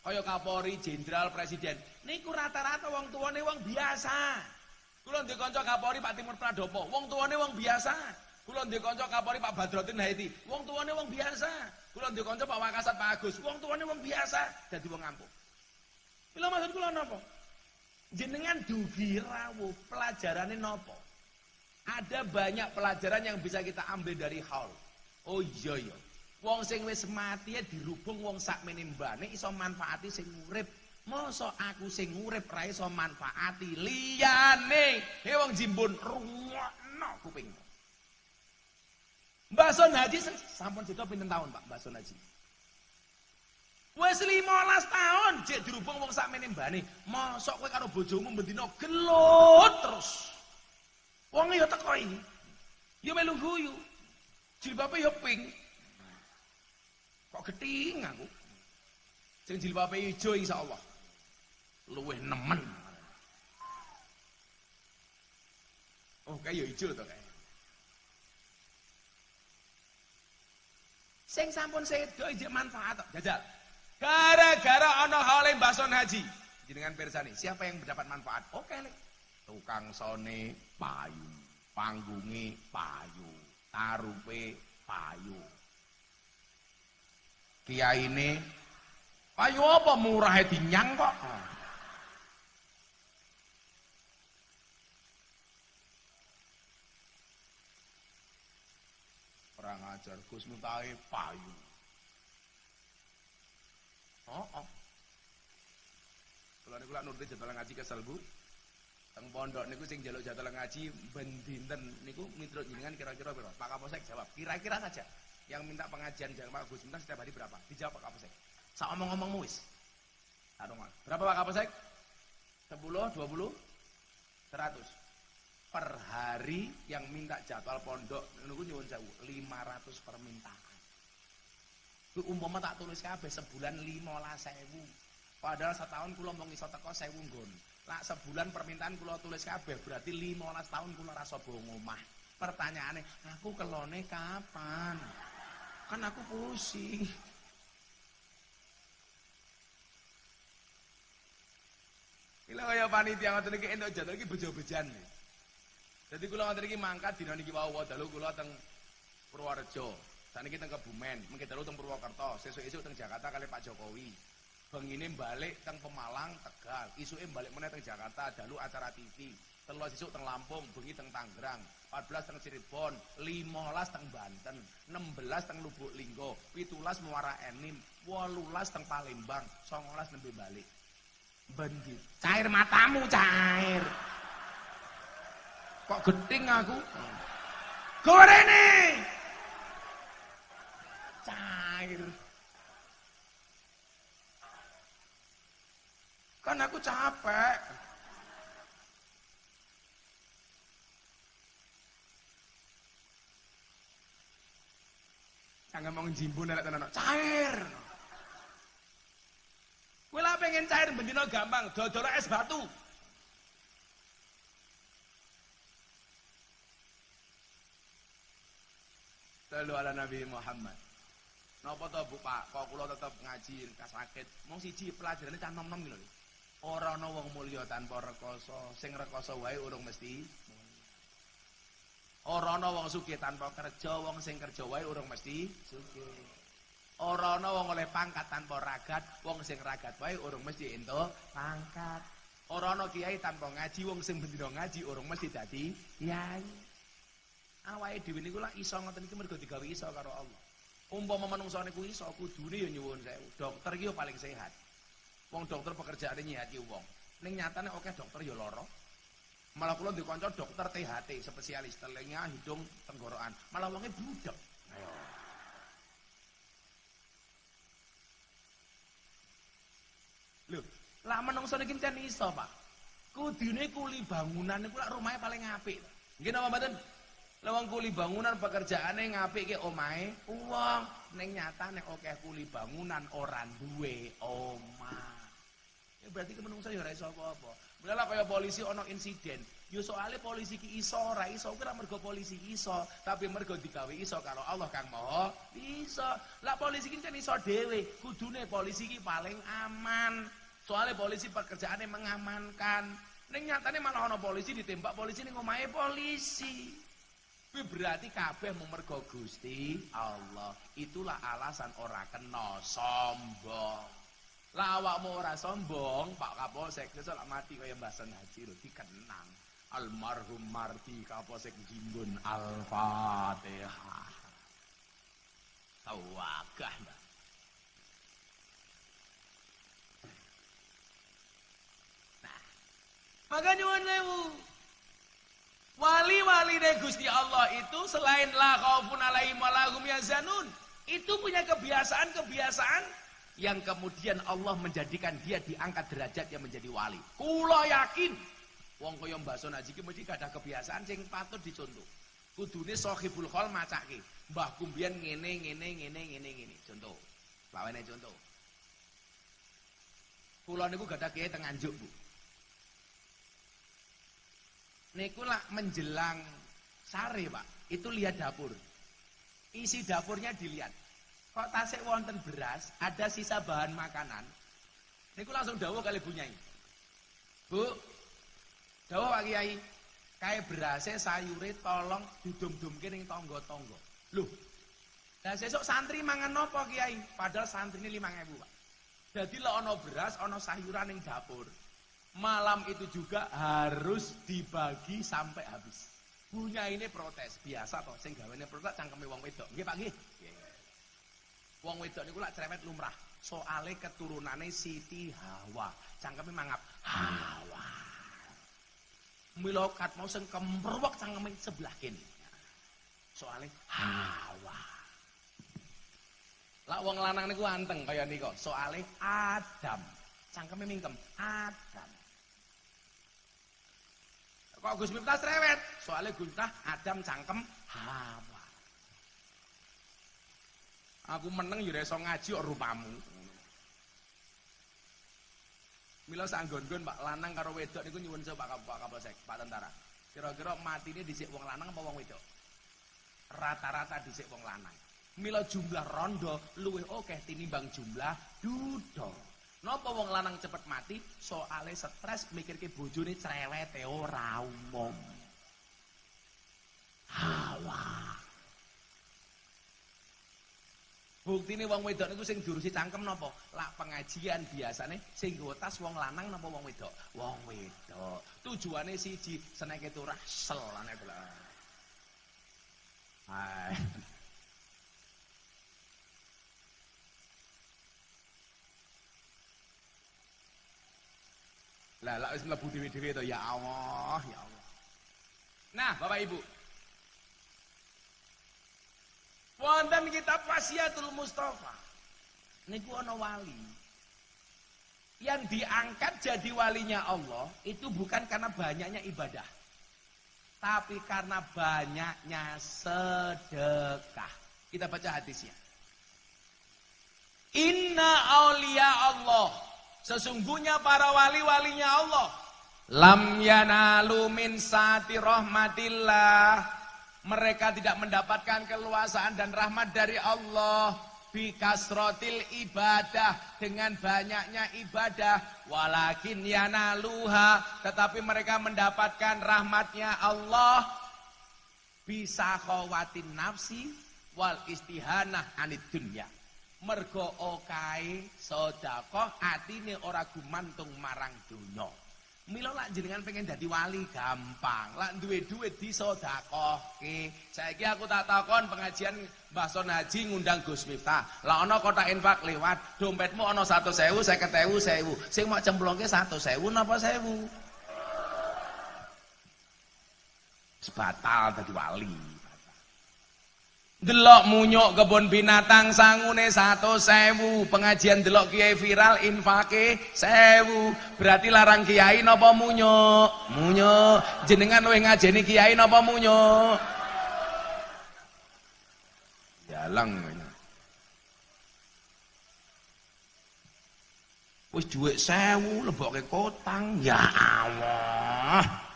[SPEAKER 1] Kaya Kapolri, Jenderal, Presiden. Niku rata-rata wong tuane wong biasa. Kula ndek kanca Kapolri Pak Timur Pradopo, wong tuane wong biasa. Kula ndek kanca Kapolri Pak Badrodin Haiti, wong tuane wong biasa. Kula ndek kanca Pak Wakasat Pak Agus, wong tuane wong biasa, dadi wong ampuh. Lha maksud kula napa? Jenengan dugi rawuh, pelajarane napa? Ada banyak pelajaran yang bisa kita ambil dari haul. Oh iya ya. Wong sing wis mati dirubung wong sak menimbane iso manfaati sing urip. Mosok aku sing urip ra iso manfaati liyane. Wong jimbun rungokno kupingmu. Mbak Son Haji sampun cita pinten tahun Pak Mbak Son Haji? Wis 15 tahun jek dirubung wong sak menimbane. Mosok kowe karo bojomu bendina gelut terus. Wong ya teko iki. Ya melu guyu. Jilbabe ya pink. Kok geting aku. Sing jilbabe ijo insyaallah. Luwih nemen. Oh, kayak ijo to kayak. Sing sampun sedo ijek manfaat jajal. Gara-gara ana hale Mbah Son Haji. Jenengan pirsani, siapa yang mendapat manfaat? Oke, Le. Tukang sone payu, panggunge payu, tarupe payu. Kiyaine payu apa murahe dinyang kok. Perang ajar Gus Mutahe payu. Oh. Kula niku lak nuruti jadwal ngaji kesel Bu. Teng pondok niku sing njaluk jadwal ngaji ben dinten niku miturut jenengan kira-kira pira? Pak Kapolsek jawab. Kira-kira saja. Yang minta pengajian jamaah Gus Miftah setiap hari berapa? Dijawab Pak Kapolsek. Sak omong-omongmu wis. Berapa Pak Kapolsek? 10, 20, 100. Per hari yang minta jadwal pondok niku nyuwun sewu 500 permintaan. Kuwi umpama tak tulis kabeh sebulan 15.000. Padahal setahun kula mung iso teko 1.000 nggon. Lah sebulan permintaan kula tulis kabeh berarti 15 tahun kula ra sobo ngomah. Pertanyaane, aku kelone kapan? Kan aku pusing. Ila kaya panitia ngoten iki entuk jadwal iki bejo-bejan. Dadi kula ngoten iki mangkat dina niki wau dalu kula teng Purworejo. Saniki teng Kebumen, mengki dalu teng Purwokerto, sesuk-esuk teng Jakarta kali Pak Jokowi. Bengine balik teng Pemalang, Tegal, isuke balik meneh teng Jakarta dalu acara TV. Telulas isuk teng Lampung, bengi teng Tangerang, 14 teng Cirebon, 15 teng Banten, 16 teng Lubuk Linggo, 17 Muara Enim, 18 teng Palembang, 19 nembe balik. Bendi. Cair matamu, cair. Kok geding aku? Gorene. Cair. Kan aku capek. Jangan mau jimbun nek tenan. Cair. Kowe lah pengen cair bendina gampang, dodol es batu. Sallu ala Nabi Muhammad. Napa to Bu Pak, kok kula tetep ngaji kasakit. Mung siji pelajarane cah nom-nom iki lho. Ora ana wong mulya tanpa rekoso, sing rekoso wae urung mesti mulya. Ora ana wong sugih tanpa kerja, wong sing kerja wae urung mesti sugih. Ora ana wong oleh pangkat tanpa ragat, wong sing ragat wae urung mesti entuk pangkat. Ora ana kiai tanpa ngaji, wong sing bendina ngaji urung mesti dadi kiai. Awake dhewe niku lak iso ngoten iki mergo digawe iso karo Allah. Umpama manungsa niku iso kudune ya nyuwun sewu. Dokter iki yo paling sehat. Wong dokter pekerjaane nyihati wong. Ning nyatane akeh dokter ya lara. Malah kula ndek kanca dokter THT, spesialis telinga, hidung, tenggorokan. Malah wonge budek. Ayo. Lho, lah menungso niki kan iso, Pak. Kudune kuli bangunan niku lak rumahe paling apik. Nggih napa mboten? Lah wong kuli bangunan pekerjaane ngapike omahe uang, ning nyatane akeh kuli bangunan ora duwe omah. Ya berarti ke menungso ya ora iso apa-apa. Mulane kaya polisi ana insiden, ya soalnya polisi ki iso ora iso ora mergo polisi iso, tapi mergo digawe iso karo Allah Kang Maha Isa. Lah polisi ki kan iso dhewe, kudune polisi ki paling aman. Soalnya polisi pekerjaannya mengamankan. Ning nyatane malah ana polisi ditembak polisi ning omahe polisi. Kuwi berarti kabeh mergo Gusti Allah. Itulah alasan ora kena sombong. Lah awakmu ora sombong, Pak Kapolsek sesuk lak mati kaya Mbah Sen Haji lho dikenang. Almarhum Marti Kapolsek Jimbun Al-Fatihah. Tawagah, Mbak. Nah, maka nyuwun sewu. Wali-wali dari Gusti Allah itu selain la khaufun alaihim wa lahum yahzanun, itu punya kebiasaan-kebiasaan yang kemudian Allah menjadikan dia diangkat derajatnya menjadi wali. Kula yakin wong kaya Mbah Sun Haji iki mesti ada kebiasaan sing patut dicontoh. Kudune sahibul khol macake. Mbah Kumbian ngene. Contoh. Lawene contoh. Kula niku gadah kiai teng Nganjuk, Bu. Niku lak menjelang sare, Pak. Itu lihat dapur. Isi dapurnya dilihat. Kok tasik wonten beras, ada sisa bahan makanan. Niku langsung dawuh kali Bu Nyai. Bu, dawuh Pak Kiai, kae berase sayure tolong didum-dumke ning tangga-tangga. Loh. Lah sesuk santri mangan napa Kiai? Padahal santrine 5.000, Pak. Jadi lek ana beras, ana sayuran ning dapur. Malam itu juga harus dibagi sampai habis. Bu Nyai ini protes, biasa toh sing gawene protes cangkeme wong wedok. Nggih Pak nggih. Wong wedok niku lak cerewet lumrah. Soale keturunane Siti Hawa. Cangkeme mangap Hawa. Mila kat mau sing kemprwek cangkeme sebelah kene. Soale Hawa. Lak wong lanang niku anteng kaya nika. Soale Adam. Cangkeme mingkem Adam. Kok Gus Miftah cerewet? Soale Gus Miftah Adam cangkem Hawa. Aku meneng ya iso ngaji kok rupamu. Mila sanggon-gon Pak lanang karo wedok niku nyuwun sewu Pak Kapolsek, Pak Tentara. Kira-kira matine dhisik wong lanang apa wong wedok? Rata-rata dhisik wong lanang. Mila jumlah rondo luwih akeh tinimbang jumlah duda. Napa wong lanang cepet mati? Soale stres mikirke bojone cerewete ora umum. Hawa. Buktine wong wedok niku sing diurusi cangkem napa? Lak pengajian biasane sing nggawa tas wong lanang napa wong wedok? Wong wedok. Tujuane siji, seneke turah selane bla. Hai. Lah lak wis mlebu dhewe-dhewe to ya Allah, ya Allah. Nah, Bapak Ibu, wonten kitab Wasiatul Mustafa. Niku ana wali. Yang diangkat jadi walinya Allah itu bukan karena banyaknya ibadah. Tapi karena banyaknya sedekah. Kita baca hadisnya. Inna auliya Allah. Sesungguhnya para wali-walinya Allah. Lam yanalu min saati rahmatillah. Mereka tidak mendapatkan keluasaan dan rahmat dari Allah bi kasrotil ibadah, dengan banyaknya ibadah, walakin yanaluha, tetapi mereka mendapatkan rahmatnya Allah bisa khawatin nafsi wal istihanah anid dunya. Mergo okae sedekah atine ora gumantung marang donya. Mila lak jenengan pengen dadi wali gampang. Lak duwe duit disedekahke. Saiki aku tak takon pengajian Mbah Son Haji ngundang Gus Miftah. Lah ana kotak infak lewat, dompetmu ana 100.000, 50.000, 1.000. Sing mau cemplungke 100.000 napa 1.000? Batal dadi wali. Delok munyuk kebun binatang sangune 100.000, pengajian delok kiai viral infake 1.000. Berarti larang kiai napa munyuk? Munyuk. Jenengan luwih ngajeni kiai napa munyuk? Jalang. Wis dhuwit 1.000 lebokke kotang. Ya Allah.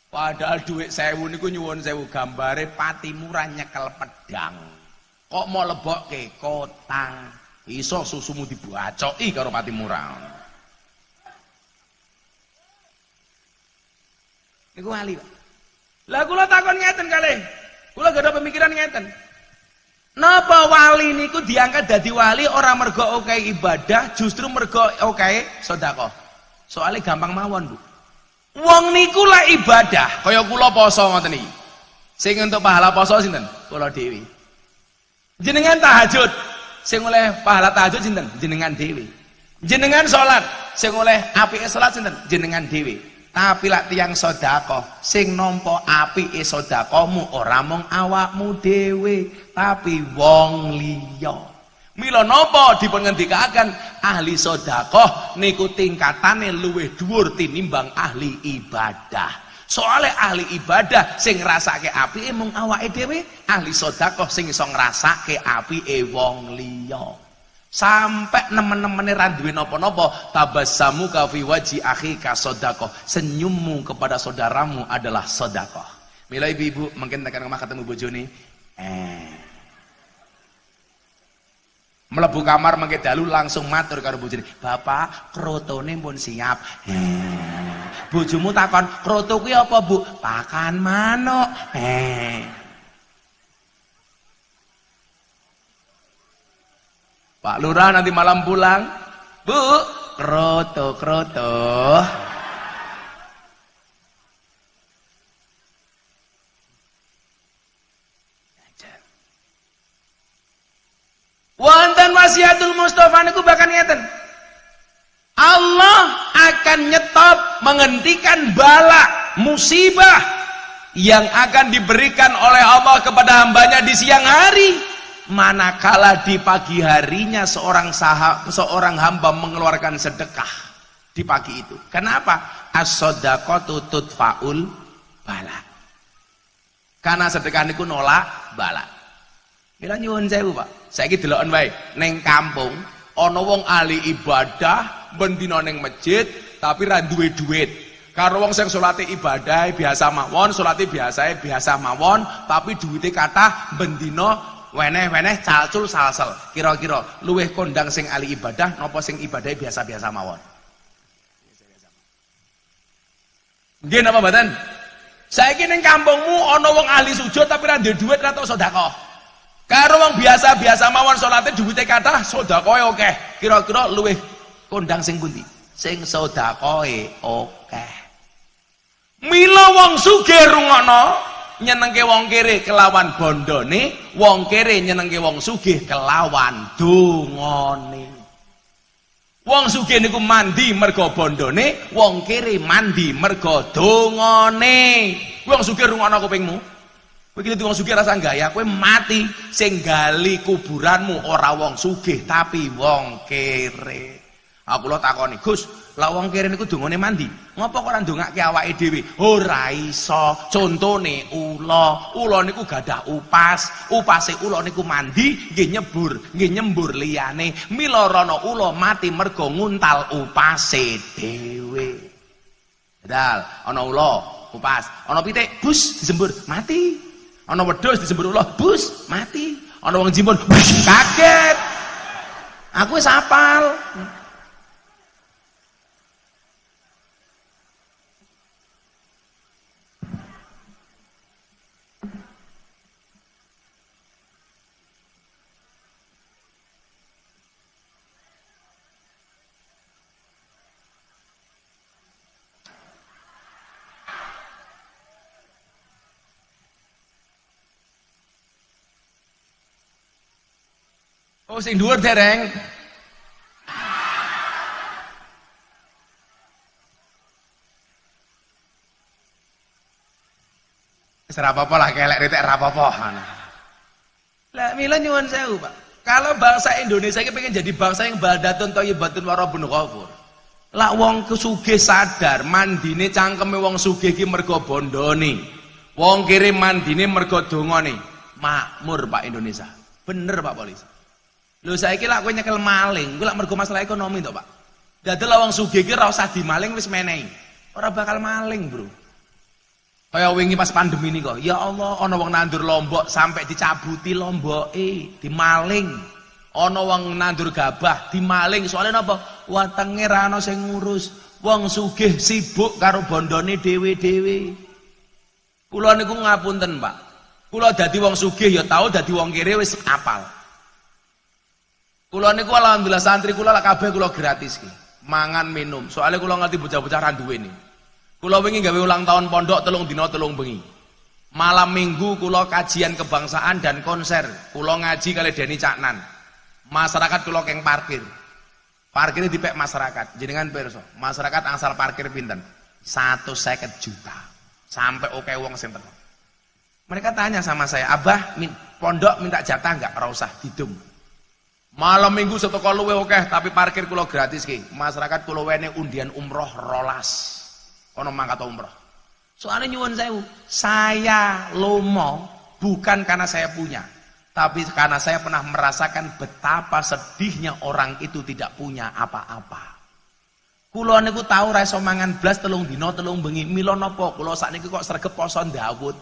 [SPEAKER 1] Padahal duit 1.000 niku nyuwun 1.000 gambare Pati Murah nyekel pedang. Kok mau lebokke kotang? Iso susumu dibacoki karo Pati Murah. Niku wali, Pak. Lah kula takon ngeten kalih. Kula gak ada pemikiran ngeten. Napa wali niku diangkat dadi wali ora mergo oke ibadah, justru mergo oke sedekah. Soalnya gampang mawon, Bu. Wong niku lah ibadah, kaya kula poso ngoten iki. Sing entuk pahala poso sinten? Kula dhewe. Jenengan tahajud, sing oleh pahala tahajud sinten? Jenengan dhewe. Jenengan salat, sing oleh apike salat sinten? Jenengan dhewe. Tapi lak tiyang sedekah, sing nampa apike sedekahmu ora mung awakmu dhewe, tapi wong liya. Mila napa dipun ngendikaken ahli sedekah niku tingkatane luwih dhuwur tinimbang ahli ibadah. Soale ahli ibadah sing ngrasake apike mung awake dhewe, ahli sedekah sing iso ngrasake apike wong liya. Sampai nemen-nemene ra duwe napa-napa, tabassamu ka fi waji akhika sedekah. Senyummu kepada saudaramu adalah sedekah. Mila ibu-ibu mungkin tekan omah ketemu bojone mlebu kamar mengke dalu langsung matur karo bojone, "Bapak, krotone pun siap." Bojomu takon, "Kroto kuwi apa, Bu?" "Pakan manuk." Pak Lurah nanti malam pulang, "Bu, kroto." Wonten wasiatul Mustafa niku bahkan ngeten. Allah akan nyetop menghentikan bala musibah yang akan diberikan oleh Allah kepada hambanya di siang hari, manakala di pagi harinya seorang hamba mengeluarkan sedekah di pagi itu. Kenapa? As-shadaqatu tudfaul bala. Karena sedekah niku nolak bala. Mila nyuwun sewu, Pak. Saiki deloken wae ning kampung ana wong ahli ibadah bendina ning masjid tapi ra duwe duit. Karo wong sing salate ibadah biasa mawon, salate biasa mawon, tapi duwite kathah bendina weneh-weneh calcul salsel. Kira-kira luwih kondang sing ahli ibadah napa sing ibadahe biasa-biasa mawon? Nggih napa mboten? Saiki ning kampungmu ana wong ahli sujud tapi ra duwe duit ra tau sedekah. Karo wong biasa-biasa mawon salate duwite kathah, sedekahe akeh. Kira-kira luwih kondang sing pundi? Sing sedekahe akeh. Mila wong sugih rungokno nyenengke wong kere kelawan bondone, wong kere nyenengke wong sugih kelawan dongane. Wong sugih niku mandi mergo bondone, wong kere mandi mergo dongane. Wong sugih rungokno kupingmu. Begitu wong sugih rasa gaya, kowe mati sing gali kuburanmu ora wong sugih tapi wong kere. Aku lho takoni, "Gus, lah wong kere niku dongane mandi, ngopo kok ora ndongake awake dhewe?" Ora iso. Contone ula niku gadah upas, upase ula niku mandi nggih nyembur liyane. Mila rono ula mati mergo nguntal upase dhewe. Padahal ana ula upas, ana pitik bus disembur mati. Ana wedhus disembur ulah bus mati. Ana wong jimbon kaget. Aku wis apal. Oh sing dhuwur dereng. Ora apa-apa lah kelek ritik ora apa-apa. Lah mila nyuwun sewu, Pak. Kalau bangsa Indonesia ini pengen jadi bangsa yang baldatun thayyibatun wa rabbun ghafur. Lah wong sugih sadar mandine cangkeme wong sugih iki mergo bondone. Wong kiri mandine mergo dongane. Makmur Pak Indonesia. Bener Pak Polisi. Lho saiki lak kowe nyekel maling, kuwi lak mergo masalah ekonomi to, Pak. Dadel wong sugih iki ora usah dimaling wis menehi. Ora bakal maling, Bro. Kaya wingi pas pandemi ini kok, ya Allah, ana wong nandur lombok sampai dicabuti lomboke, dimaling. Ana wong nandur gabah, dimaling. Soalnya napa? Watenge ra ana sing ngurus. Wong sugih sibuk karo bondone dhewe-dhewe. Kula niku ngapunten, Pak. Kula dadi wong sugih ya tau, dadi wong kere wis apal. Kula niku alhamdulillah santri kula lak kabeh kula gratis ki. Mangan minum. Soalnya kula ngerti bocah-bocah ra duwe nih. Kula wingi gawe ulang tahun pondok 3 dina 3 bengi. Malam minggu kula kajian kebangsaan dan konser. Kula ngaji kali Deni Caknan. Masyarakat kula keng parkir. Parkirnya dipek masyarakat. Jenengan pirsa, masyarakat angsal parkir pinten? 150 juta. Sampai oke wong sing teko. Mereka tanya sama saya, "Abah, pondok minta jatah enggak?" Ora usah, didum. Malam minggu seteko luwe oke, tapi parkir kula gratis ki. Masyarakat kula wene undian umroh 12. Ono mangkat umroh. Soalnya nyuwun sewu, saya lomo bukan karena saya punya, tapi karena saya pernah merasakan betapa sedihnya orang itu tidak punya apa-apa. Kula niku tau ra iso mangan blas 3 dina 3 bengi. Mila napa kula sakniki kok sregep poso Daud.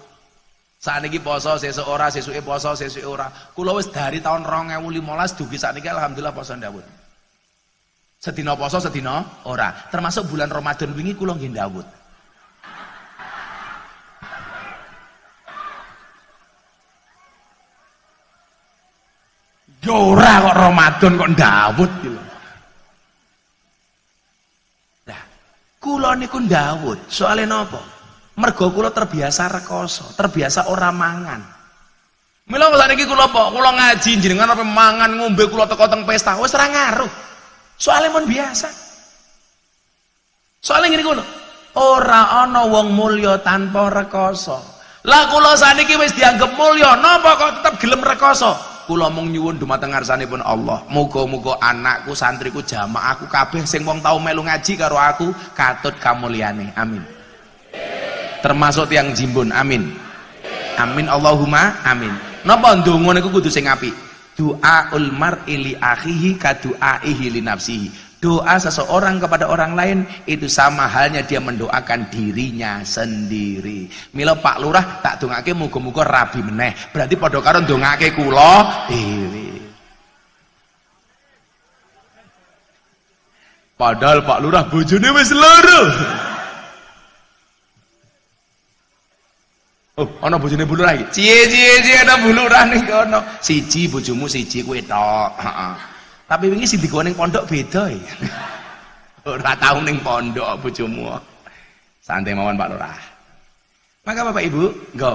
[SPEAKER 1] Sakniki poso sesuk ora, sesuke poso, sesuke ora. Kula wis dari tahun 2015 dugi sakniki alhamdulillah poso Daud. Sedina poso, sedina ora. Termasuk bulan Ramadan wingi kula nggih ndawut. Yo ora kok Ramadan kok ndawut iki lho. Lah, kula niku ndawut, soalé napa? Mergo kula terbiasa rekoso, terbiasa ora mangan. Mila sakniki kula apa? Kula ngaji jenengan apa mangan ngombe kula teko teng pesta, wis ora ngaruh. Soalnya mon biasa. Soalnya ngene kuwi lho. Ora ana wong mulya tanpa rekoso. Lah kula saniki wis dianggep mulya, napa kok tetep gelem rekoso? Kula mung nyuwun dumateng ngarsanipun Allah, muga-muga anakku, santriku, jamaahku kabeh sing wong tau melu ngaji karo aku katut kamulyane. Amin. Termasuk tiyang Jimbon. Amin. Amin Allahumma amin. Napa ndonga niku kudu sing apik? Du'aul mar'i li akhihi ka du'aihi li nafsihi. Doa seseorang kepada orang lain itu sama halnya dia mendoakan dirinya sendiri. Mila Pak Lurah tak dongake muga-muga rabi meneh. Berarti padha karo ndongake kula dhewe. Padahal Pak Lurah bojone wis loro. Oh, ana bojone Bu Lurah iki. Cie ana Bu Lurah ning kono. Siji bojomu siji kowe tok. Heeh. Tapi wingi sing digawa ning pondok beda ya. Ora tau ning pondok bojomu. Santai mawon Pak Lurah. Maka Bapak Ibu, nggo.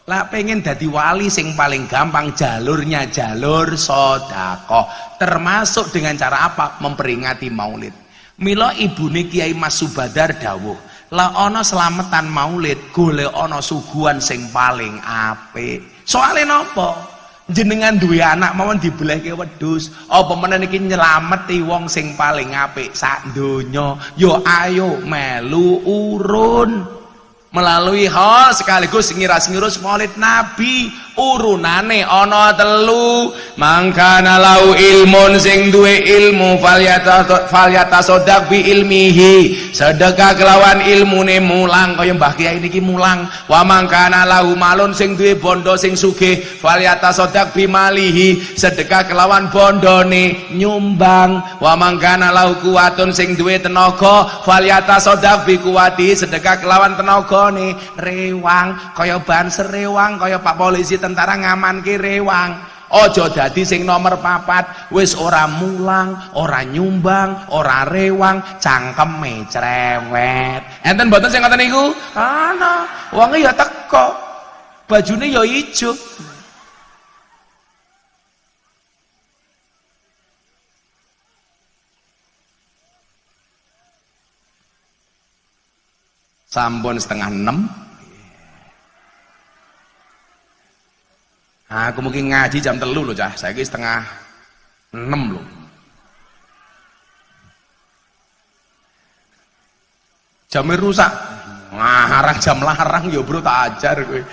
[SPEAKER 1] Lah pengen dadi wali sing paling gampang jalurnya jalur sedekah. Termasuk dengan cara apa? Memperingati Maulid. Mila ibune Kiai Mas Subadar dawuh, lah ana slametan Maulid golek ana suguhan sing paling apik. Soale napa? Jenengan duwe anak mawon dibelehke wedhus, apa meneh iki nyelameti wong sing paling apik sak donya. Yo ayo melu urun melalui hal sekaligus ngiras-ngirus Maulid Nabi. Urunane ana 3. Mangkana lau ilmun sing duwe ilmu falyata sodak bi ilmihi, sedekah kelawan ilmune mulang kaya Mbah Kiai niki mulang. Wa mangkana lau malun sing duwe bondo sing sugih falyata sodak bi malihi, sedekah kelawan bondone nyumbang. Wa mangkana lau kuwatun sing duwe tenaga falyata sodak bi kuwati, sedekah kelawan tenagane. Rewang kaya banser rewang, kaya Pak Polisi tentara ngamanke rewang. Ojo dadi sing nomor 4 wis ora mulang, ora nyumbang, ora rewang, cangkeme cerewet. Enten mboten sing ngoten niku? Ana. Wonge ya teko. Bajune ya ijo. Sampun 5:30. Aku mungkin ngaji jam 3 lho cah, saiki 5:30 lho. Jamnya rusak. Larang jam larang ya bro, tak ajar kowe.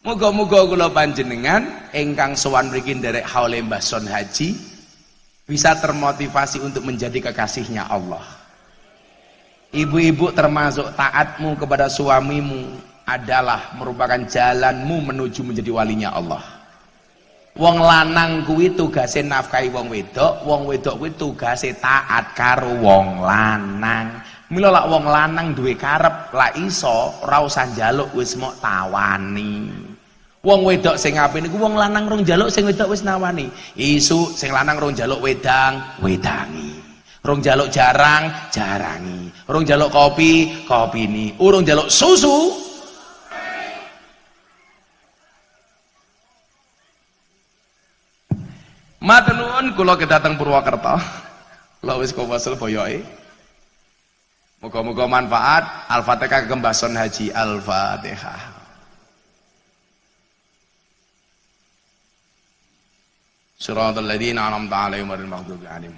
[SPEAKER 1] Muga-muga kula panjenengan ingkang sowan mriki nderek haule Mbah Son Haji bisa termotivasi untuk menjadi kekasihnya Allah. Ibu-ibu, termasuk taatmu kepada suamimu adalah merupakan jalanmu menuju menjadi walinya Allah. Wong lanang kuwi tugase nafkahi wong wedok kuwi tugase taat karo wong lanang. Mila lak wong lanang duwe karep, lak iso ora usah njaluk wis mok tawani. Wong wedok sing apik niku wong lanang rong njaluk, sing wedok wis nawani. Isu sing lanang rong njaluk wedangi. Rong njaluk jarangi. Rong njaluk kopini. Urung njaluk susu. Matur nuwun, kula kedhateng Purwokerto. Kula wis kuwasel boyoke. Muga-muga manfaat. Al-Fatihah kagem Mbah Son Haji. Al-Fatihah. Shiratal ladzina an'amta 'alaihim ghairil maghdubi 'alaihim.